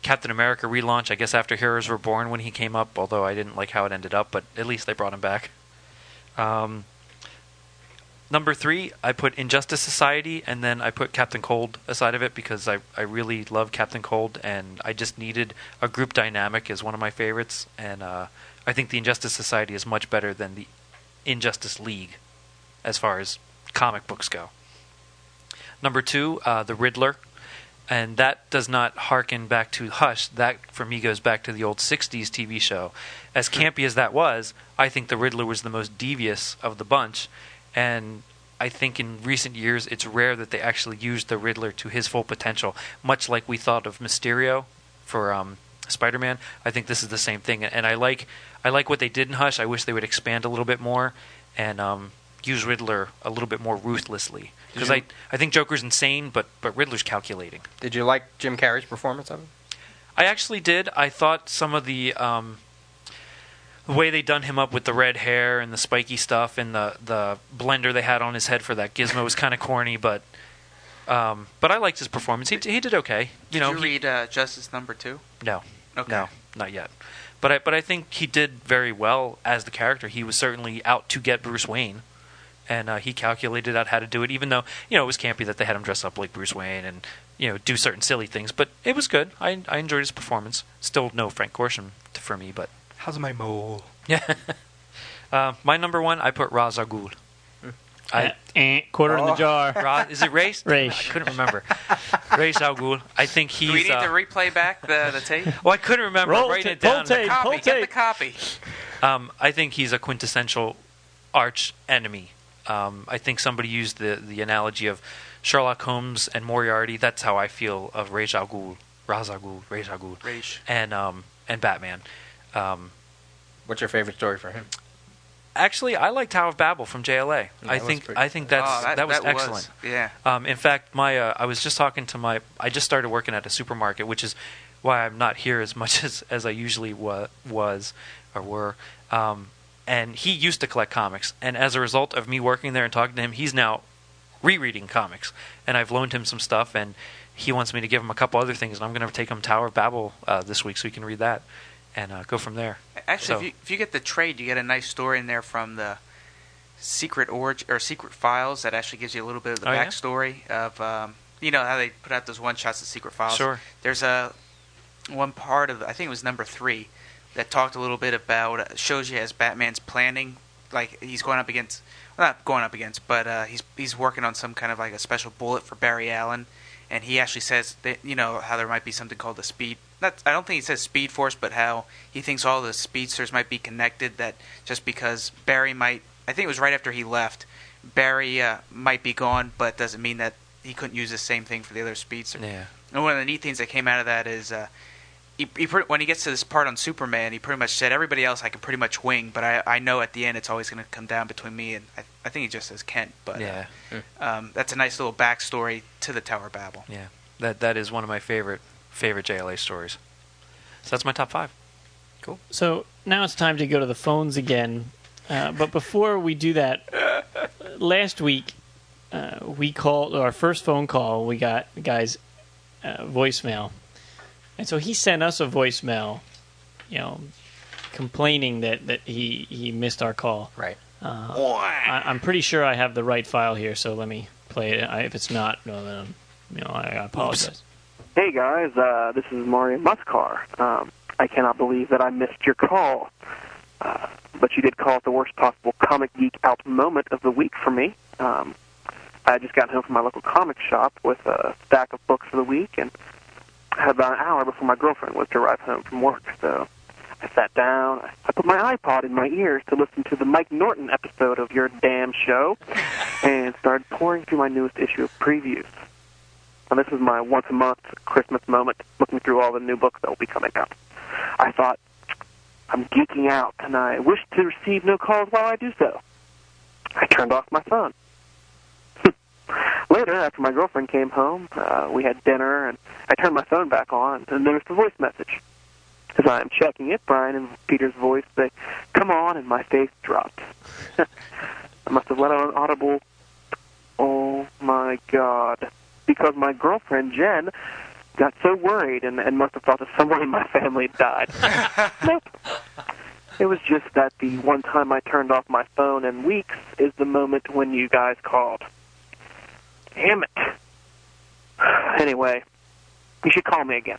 Captain America relaunch, I guess after Heroes Were Born when he came up, although I didn't like how it ended up, but at least they brought him back. Number 3, I put Injustice Society, and then I put Captain Cold aside of it because I really love Captain Cold, and I just needed a group dynamic as one of my favorites, and I think the Injustice Society is much better than the Injustice League as far as comic books go. Number 2, the Riddler, and that does not harken back to Hush. That, for me, goes back to the old 60s TV show. As campy as that was, I think the Riddler was the most devious of the bunch, and I think in recent years it's rare that they actually used the Riddler to his full potential, much like we thought of Mysterio for Spider-Man. I think this is the same thing, and I like what they did in Hush. I wish they would expand a little bit more and use Riddler a little bit more ruthlessly. Because I think Joker's insane, but Riddler's calculating. Did you like Jim Carrey's performance of him? I actually did. I thought some of the way they done him up with the red hair and the spiky stuff and the blender they had on his head for that gizmo was kind of corny, but I liked his performance. He did okay. Did you read Justice number 2? No. Okay. No, not yet. But I think he did very well as the character. He was certainly out to get Bruce Wayne, and he calculated out how to do it. Even though it was campy that they had him dress up like Bruce Wayne and do certain silly things, but it was good. I enjoyed his performance. Still no Frank Gorshin for me, but How's my mole? yeah. My number 1, I put Ra's al Ghul. Quarter in the jar. Is it Race? Race. I couldn't remember. Ra's al Ghul. I think he's. Do we need to replay back the tape? Well, I couldn't remember. Roll I'm writing it tape, down. roll tape. Copy. Get the copy. I think he's a quintessential arch enemy I think somebody used the analogy of Sherlock Holmes and Moriarty. That's how I feel of Ra's al Ghul, and Batman. What's your favorite story for him? Actually, I like Tower of Babel from JLA. I think that was excellent. Yeah. In fact, I was just talking to I just started working at a supermarket, which is why I'm not here as much as I usually was or were. And he used to collect comics, and as a result of me working there and talking to him, he's now rereading comics. And I've loaned him some stuff, and he wants me to give him a couple other things, and I'm going to take him Tower of Babel this week so he can read that and go from there. Actually, if you get the trade, you get a nice story in there from the Secret Files that actually gives you a little bit of the backstory of how they put out those one shots of Secret Files. Sure. There's one part of I think it was number 3 that talked a little bit about shows you as Batman's planning, like he's going up against, well, not going up against, but he's working on some kind of like a special bullet for Barry Allen, and he actually says that how there might be something called the speed. I don't think he says Speed Force, but how he thinks all the speedsters might be connected. That just because Barry might, I think it was right after he left, Barry might be gone, but doesn't mean that he couldn't use the same thing for the other speedster. Yeah. And one of the neat things that came out of that is when he gets to this part on Superman, he pretty much said, everybody else I can pretty much wing, but I know at the end it's always going to come down between me and I think he just says Kent. But that's a nice little backstory to the Tower of Babel. Yeah, that is one of my favorite JLA stories. So that's my top 5. Cool. So now it's time to go to the phones again. But before we do that, last week we called our first phone call. We got the guy's voicemail, and so he sent us a voicemail, complaining that he missed our call. Right. I'm pretty sure I have the right file here, so let me play it. If it's not, then I apologize. Oops. Hey guys, this is Mario Muscar. I cannot believe that I missed your call, but you did call at the worst possible comic geek out moment of the week for me. I just got home from my local comic shop with a stack of books for the week, and I had about an hour before my girlfriend was to arrive home from work. So I sat down, I put my iPod in my ears to listen to the Mike Norton episode of your damn show, and started pouring through my newest issue of previews. And this is my once-a-month Christmas moment, looking through all the new books that will be coming out. I thought, I'm geeking out, and I wish to receive no calls while I do so. I turned off my phone. Later, after my girlfriend came home, we had dinner, and I turned my phone back on, and there was the voice message. As I am checking it, Brian and Peter's voice say, "Come on," and my face dropped. I must have let out an audible, "Oh, my God," because my girlfriend, Jen, got so worried and must have thought that someone in my family died. Nope. It was just that the one time I turned off my phone in weeks is the moment when you guys called. Damn it. Anyway, you should call me again.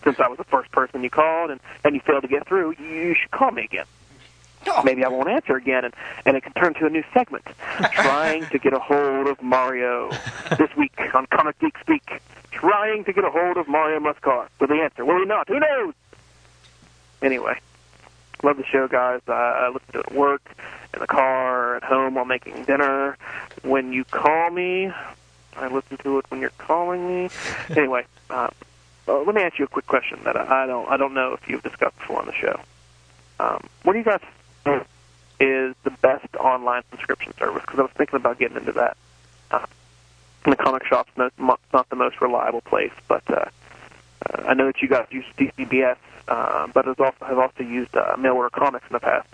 Since I was the first person you called and you failed to get through, you should call me again. Maybe I won't answer again, and it can turn to a new segment. Trying to get a hold of Mario. This week on Comic Geek Speak. Trying to get a hold of Mario Muscar. Will he answer? Will he not? Who knows? Anyway, love the show, guys. I listen to it at work, in the car, at home while making dinner. When you call me, I listen to it when you're calling me. Anyway, let me ask you a quick question that I don't know if you've discussed before on the show. What do you guys think is the best online subscription service? Because I was thinking about getting into that. The comic shop's not the most reliable place, but I know that you guys use DCBS, but I've also used mail order comics in the past,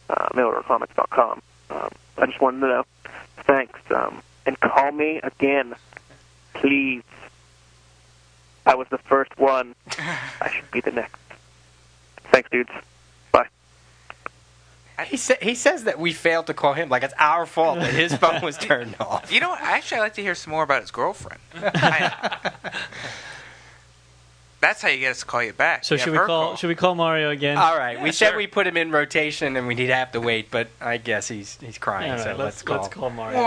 mailordercomics.com. I just wanted to know. Thanks, and call me again, please. I was the first one. I should be the next. Thanks, dudes. Bye. He says that we failed to call him, like it's our fault that his phone was turned off. Actually, I'd like to hear some more about his girlfriend. That's how you get us to call you back. So should we call Mario again? All right. We said we put him in rotation and we'd have to wait, but I guess he's crying, Right, so let's call Mario.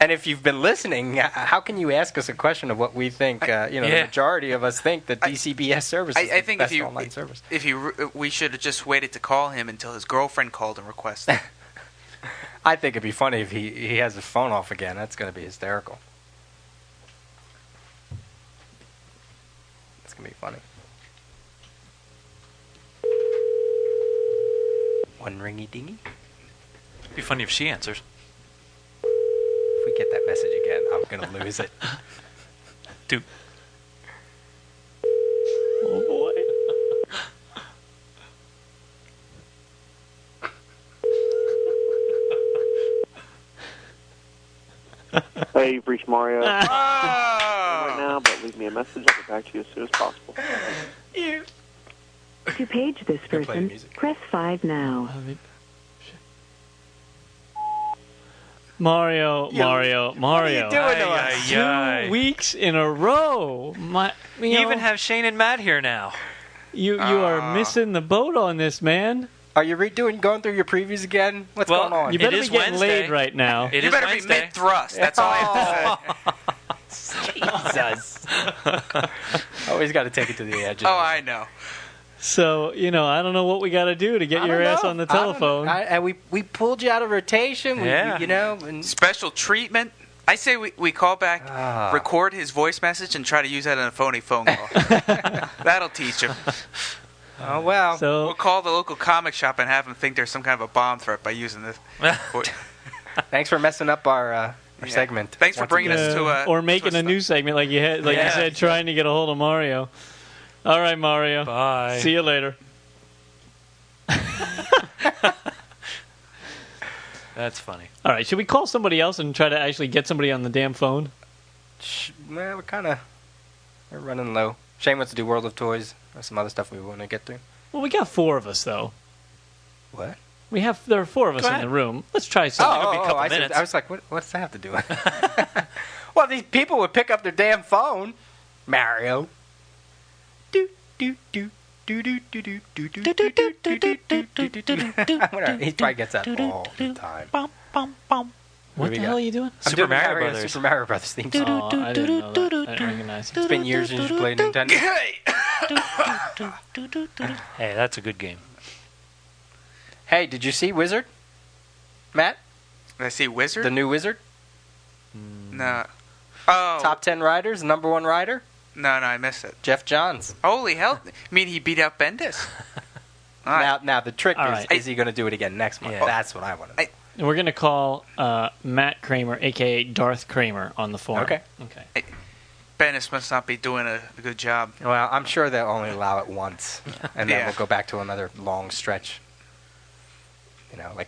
And if you've been listening, how can you ask us a question of what we think? The majority of us think that DCBS service is the best online service. We should have just waited to call him until his girlfriend called and requested. I think it'd be funny if he has his phone off again. That's going to be hysterical. It's going to be funny. One ringy dingy. It'd be funny if she answers. If we get that message again, I'm going to lose it. Two. Oh boy. Hey, you've reached Mario Oh! right now, but leave me a message. I'll get back to you as soon as possible. To page this Gonna play the person, music. press 5 now. Mario. What are you doing to us? 2 weeks in a row. You You know, even have Shane and Matt here now. you are missing the boat on this, man. Are you going through your previews again? What's Well, going on? You It better is be getting Wednesday. laid right now. It You is better Wednesday. be mid-thrust. That's all I have to say. Jesus. Always got to take it to the edge. Oh, I know. So, I don't know what we got to do to get your ass on the telephone. And we pulled you out of rotation. Yeah. And Special treatment. I say we call back, record his voice message, and try to use that in a phony phone call. That'll teach him. oh well. We'll So, call the local comic shop and have them think there's some kind of a bomb threat by using this. Thanks for messing up our segment. Thanks for once bringing again. us to a or making a twist new segment like you had, like you Yeah. said, trying to get a hold of Mario. All right, Mario. Bye. See you later. That's funny. All right, should we call somebody else and try to actually get somebody on the damn phone? Well, we're running low. Shane wants to do World of Toys. There's some other stuff we want to get to. Well, we got 4 of us though. What? There are 4 of us Go in ahead. the room. Let's try something. it'll be a couple I, said, minutes. I was like, what's that have to do with it? Well, these people would pick up their damn phone. Mario. Do, do, do. Do, do, do, do, do, do, do, do, do, do, do, do, do. Whatever. He probably gets that all the time. What we the got? hell are you doing? I'm Super doing Mario Brothers. Super Mario Brothers theme song. Oh, I didn't know that. I didn't recognize it. It's been years since you played Nintendo. Hey, that's a good game. Hey, did you see Wizard? Matt? Did I see Wizard? The new Wizard? No. Oh. Top 10 riders, number 1 rider? No, I missed it. Jeff Johns. Holy hell. I mean, he beat out Bendis. All right. Now the trick All is, right. is he going to do it again next month? Yeah. That's what I want to know. And we're going to call Matt Kramer, a.k.a. Darth Kramer, on the phone. Okay. Bendis must not be doing a good job. Well, I'm sure they'll only allow it once, and then Yeah. we'll go back to another long stretch.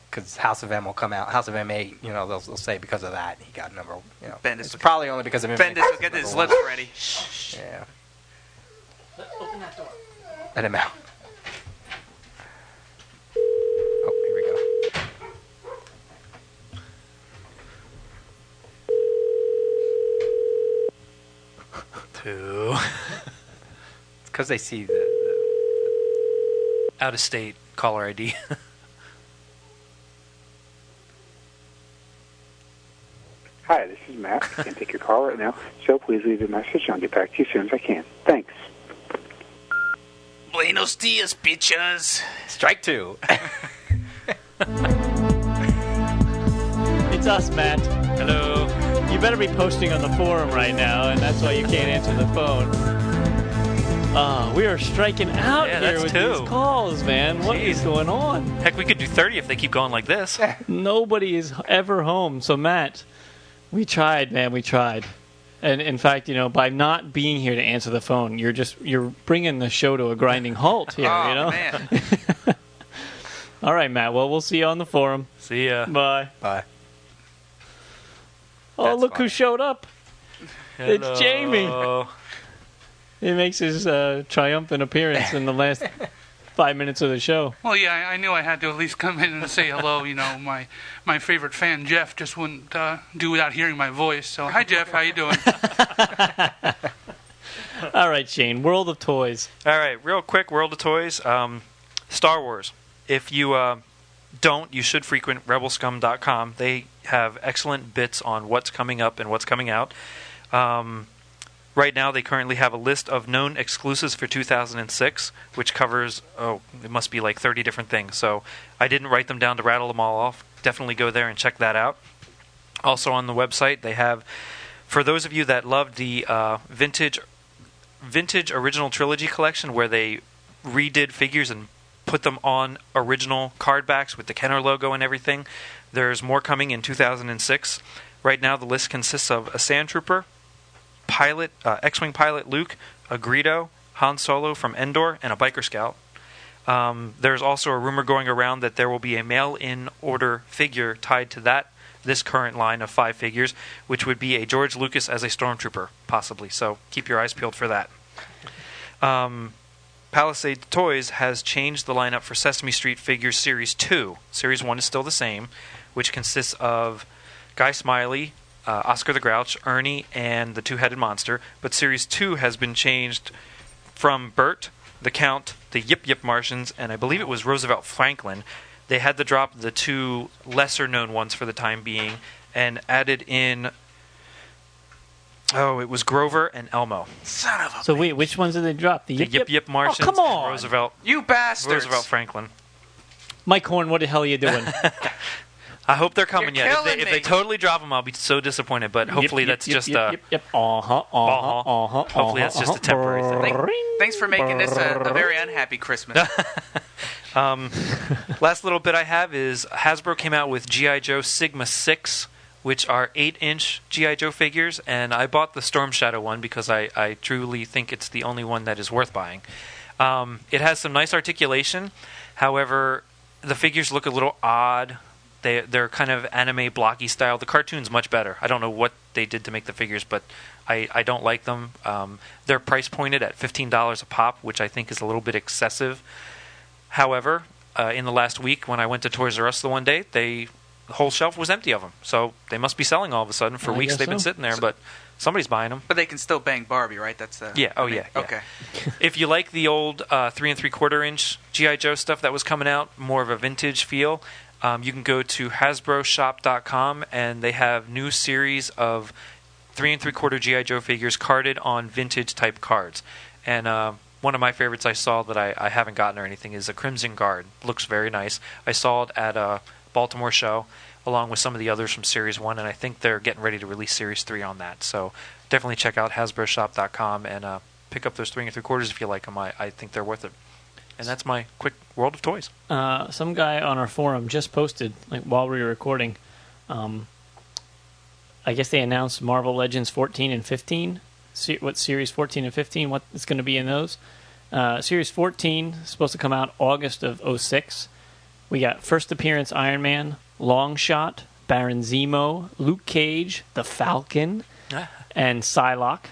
Because House of M will come out. House of M8, they'll say because of that he got number. Bendis it's will- probably only because of Infinite Bendis will Crisis get his number lips one. ready. Yeah. Let him out. Oh, here we go. Two. It's because they see the Out of state caller ID. Hi, this is Matt. I can't take your call right now, so please leave a message and I'll get back to you as soon as I can. Thanks. Buenos dias, bitches. strike 2. It's us, Matt. Hello. You better be posting on the forum right now, and that's why you can't answer the phone. We are striking out Yeah, here that's with 2. these calls, man. What is Jeez. going on? Heck, we could do 30 if they keep going like this. Nobody is ever home. So, Matt, we tried, man. We tried. And in fact, by not being here to answer the phone, you're bringing the show to a grinding halt here. Oh, man. All right, Matt. Well, we'll see you on the forum. See ya. Bye. Bye. Oh, That's look who funny. showed up. It's Jamie. Hello. He makes his triumphant appearance in the last 5 minutes of the show. Well, yeah, I knew I had to at least come in and say hello. My favorite fan, Jeff, just wouldn't do without hearing my voice. So, hi, Jeff. How you doing? All right, Shane. World of Toys. All right, real quick, World of Toys. Star Wars. If you don't, you should frequent rebelscum.com. They have excellent bits on what's coming up and what's coming out. Right now, they currently have a list of known exclusives for 2006, which covers, it must be like 30 different things. So I didn't write them down to rattle them all off. Definitely go there and check that out. Also on the website, they have, for those of you that loved the vintage original trilogy collection, where they redid figures and put them on original card backs with the Kenner logo and everything, there's more coming in 2006. Right now, the list consists of a Sand Trooper, pilot, X-Wing pilot Luke, a Greedo, Han Solo from Endor, and a Biker Scout. There's also a rumor going around that there will be a mail-in order figure tied to this current line of 5 figures, which would be a George Lucas as a Stormtrooper, possibly. So keep your eyes peeled for that. Palisade Toys has changed the lineup for Sesame Street Figures Series 2. Series 1 is still the same, which consists of Guy Smiley, Oscar the Grouch, Ernie, and the Two-Headed Monster. But Series 2 has been changed from Bert, the Count, the Yip Yip Martians, and I believe it was Roosevelt Franklin. They had to drop the 2 lesser-known ones for the time being and added in... it was Grover and Elmo. Son of a So wait, which ones did they drop? The Yip Yip Martians, Oh, come on! and Roosevelt bastards! Franklin. Mike Horn, what the hell are you doing? I hope they're coming You're yet. killing If they me. totally drop them, I'll be so disappointed. But hopefully that's just hopefully that's just a temporary thing. Thanks for making this a very unhappy Christmas. Last little bit I have is Hasbro came out with G.I. Joe Sigma 6, which are 8-inch G.I. Joe figures, and I bought the Storm Shadow one because I truly think it's the only one that is worth buying. It has some nice articulation. However, the figures look a little odd. They're kind of anime blocky style. The cartoon's much better. I don't know what they did to make the figures, but I don't like them. They're price pointed at $15 a pop, which I think is a little bit excessive. However, in the last week when I went to Toys R Us the one day, the whole shelf was empty of them. So they must be selling all of a sudden. For weeks they've been sitting there, but somebody's buying them. But they can still bang Barbie, right? That's the... Yeah, yeah. Okay. If you like the old 3 3/4-inch G.I. Joe stuff that was coming out, more of a vintage feel, you can go to HasbroShop.com, and they have new series of 3 3/4 G.I. Joe figures carded on vintage-type cards. And one of my favorites I saw that I haven't gotten or anything is a Crimson Guard. Looks very nice. I saw it at a Baltimore show, along with some of the others from Series 1, and I think they're getting ready to release Series 3 on that. So definitely check out HasbroShop.com and pick up those 3 3/4 if you like them. I think they're worth it. And that's my quick World of Toys. Some guy on our forum just posted, like while we were recording, I guess they announced Marvel Legends 14 and 15. What Series 14 and 15, what is going to be in those. Series 14 is supposed to come out August of 06. We got First Appearance Iron Man, Long Shot, Baron Zemo, Luke Cage, the Falcon, and Psylocke.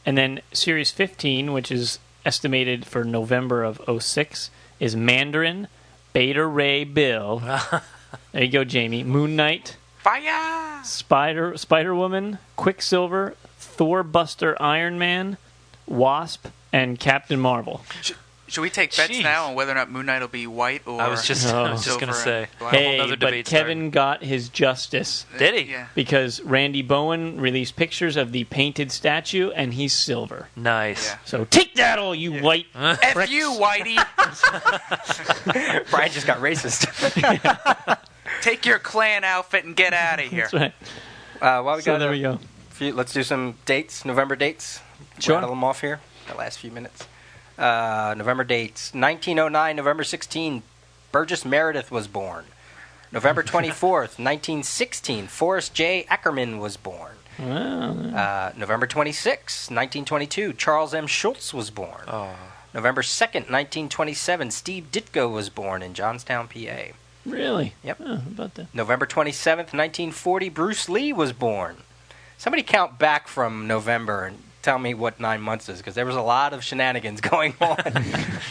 And then Series 15, which is estimated for November of 06, is Mandarin, Beta Ray Bill. There you go, Jamie. Moon Knight. Fire! Spider-Woman, Quicksilver, Thor Buster Iron Man, Wasp, and Captain Marvel. Should we take bets now on whether or not Moon Knight will be white or... I was just going to say. Hey, but Kevin got his justice. Did he? Yeah. Because Randy Bowen released pictures of the painted statue, and he's silver. Nice. Yeah. So take that, all you white F you, Whitey! Brian just got racist. Take your clan outfit and get out of here. That's right. Well, There we go. Let's do some dates, November dates. Sure. Rattle them off here, the last few minutes. November dates. 1909, November 16, Burgess Meredith was born. November 24th, 1916, Forrest J. Ackerman was born. Wow. November 26th, 1922, Charles M. Schultz was born. November 2nd, 1927, Steve Ditko was born in Johnstown, PA. Really? Yep. Oh, how about that? November 27th, 1940, Bruce Lee was born. Somebody count back from November and tell me what 9 months is, because there was a lot of shenanigans going on.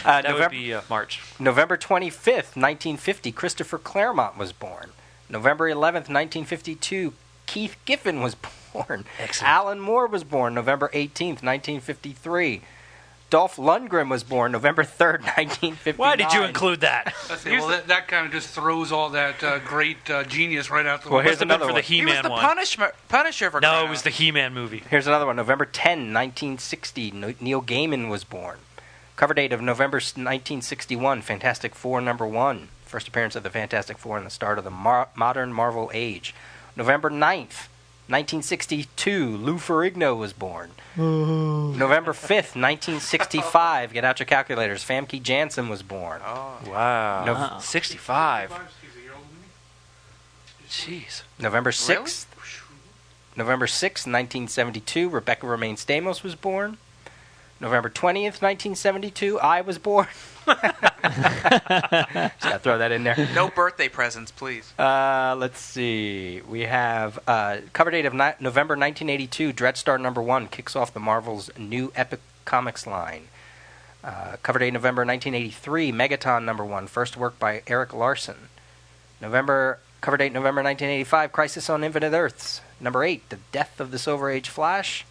That would be March. November 25th, 1950, Christopher Claremont was born. November 11th, 1952, Keith Giffen was born. Excellent. Alan Moore was born November 18th, 1953. Dolph Lundgren was born November 3rd, 1959. Why did you include that? Well, that kind of just throws all that great genius right out the Well, window. here's another for the one. He was He-Man the one. Punisher for No, crying it was out. the He-Man movie. Here's another one. November 10, 1960. Neil Gaiman was born. Cover date of November 1961. Fantastic Four #1. First appearance of the Fantastic Four and the start of the modern Marvel age. November 9th, 1962. Lou Ferrigno was born. November 5th, 1965. Get out your calculators. Famke Janssen was born. Wow. 65. Jeez. November 6th. November 6th, 1972. Rebecca Romaine Stamos was born. November 20th, 1972. I was born. Just gotta throw that in there. No birthday presents, please. Let's see. We have cover date of November 1982. Dreadstar #1 kicks off the Marvel's new Epic Comics line. Cover date November 1983. Megaton #1. First work by Eric Larson. Cover date November 1985. Crisis on Infinite Earths. Number 8. The Death of the Silver Age Flash.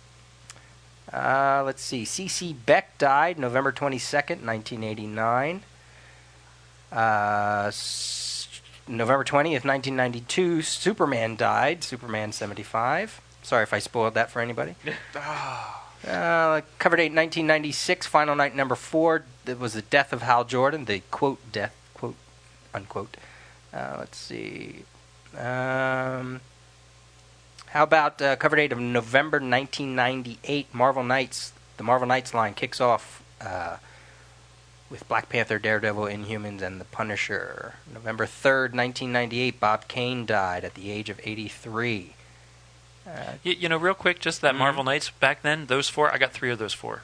Let's see. C.C. Beck died November 22nd, 1989. November 20th, 1992, Superman died. Superman 75. Sorry if I spoiled that for anybody. Cover date 1996, final night number 4. It was the death of Hal Jordan. The quote death, quote unquote. Let's see. How about cover date of November 1998? Marvel Knights. The Marvel Knights line kicks off with Black Panther, Daredevil, Inhumans, and The Punisher. November 3rd, 1998. Bob Kane died at the age of 83. You know, real quick, just that Marvel Knights back then, those 4, I got 3 of those 4.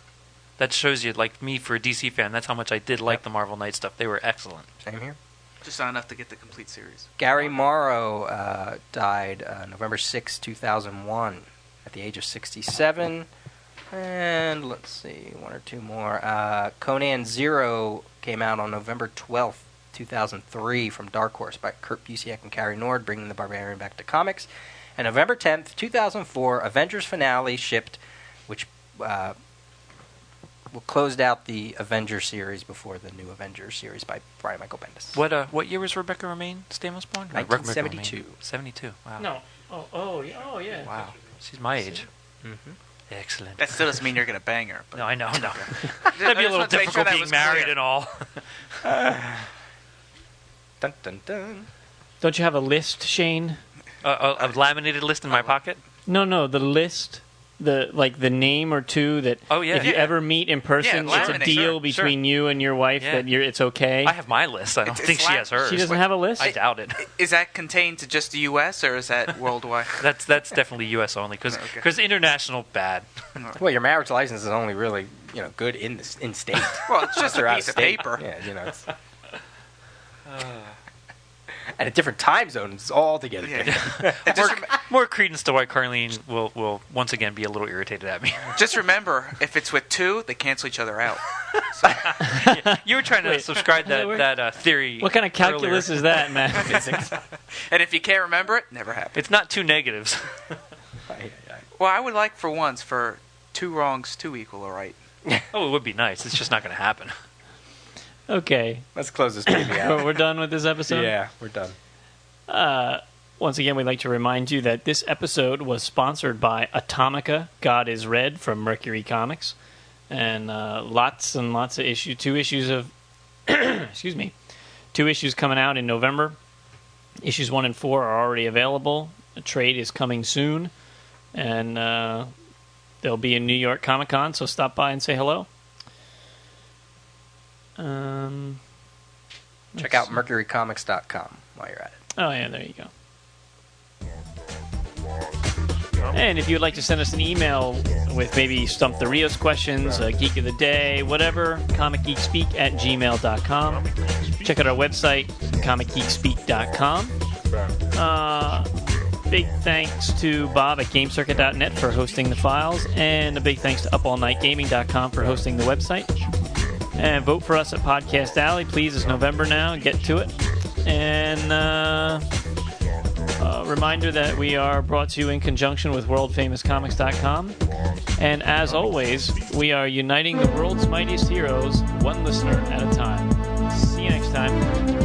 That shows you, like me, for a DC fan, that's how much I did like the Marvel Knights stuff. They were excellent. Same here. Just not enough to get the complete series. Gary Morrow died November 6, 2001, at the age of 67. And let's see, 1 or 2 more. Conan Zero came out on November 12th, 2003, from Dark Horse by Kurt Busiek and Cary Nord, bringing the Barbarian back to comics. And November 10th, 2004, Avengers Finale shipped, which closed out the Avengers series before the new Avengers series by Brian Michael Bendis. What year was Rebecca Romaine Stamos born? 1972. 72. Wow. No. Oh, yeah. Wow. She's my age. Mm-hmm. Excellent. That still doesn't mean you're going to bang her. But No, I know. Okay. That'd be a I just little wanted to make difficult sure that being was married clear. and all. Dun, dun, dun. Don't you have a list, Shane? A laminated list in my pocket? No, the list, the name or two that Oh, yeah. if you Yeah. ever meet in person, Yeah, it's a laminate. deal Sure, between you and your wife Yeah. that it's okay. I have my list. I don't It's think she lam- has hers. She doesn't have a list? I doubt it. Is that contained to just the U.S. or is that worldwide? That's definitely U.S. only because Okay. international bad. Well, your marriage license is only really, good in state. Well, it's just They're a out piece of state. paper. Yeah, it's and a different time zone is altogether different. And More credence to why Carlene will once again be a little irritated at me. just remember, if it's with 2, they cancel each other out. You were trying to Wait. subscribe that theory. What kind of calculus earlier. is that, man? Physics. And if you can't remember it, never happened. It's not 2 negatives. Well, I would like for once for 2 wrongs to equal a right. Oh, it would be nice. It's just not going to happen. Okay. Let's close this baby out. We're done with this episode? Yeah, we're done. Once again, we'd like to remind you that this episode was sponsored by Atomica, God is Red from Mercury Comics. And lots and lots of issues. 2 issues of... excuse me. 2 issues coming out in November. Issues 1 and 4 are already available. A trade is coming soon. And they'll be in New York Comic Con, so stop by and say hello. Check out mercurycomics.com while you're at it. Oh, yeah, there you go. And if you'd like to send us an email with maybe Stump the Rios questions, Geek of the Day, whatever, comicgeekspeak@gmail.com. Check out our website, comicgeekspeak.com. Big thanks to Bob at GameCircuit.net for hosting the files, and a big thanks to UpAllNightGaming.com for hosting the website. And vote for us at Podcast Alley, please. It's November now. Get to it. And reminder that we are brought to you in conjunction with worldfamouscomics.com. And as always, we are uniting the world's mightiest heroes, one listener at a time. See you next time.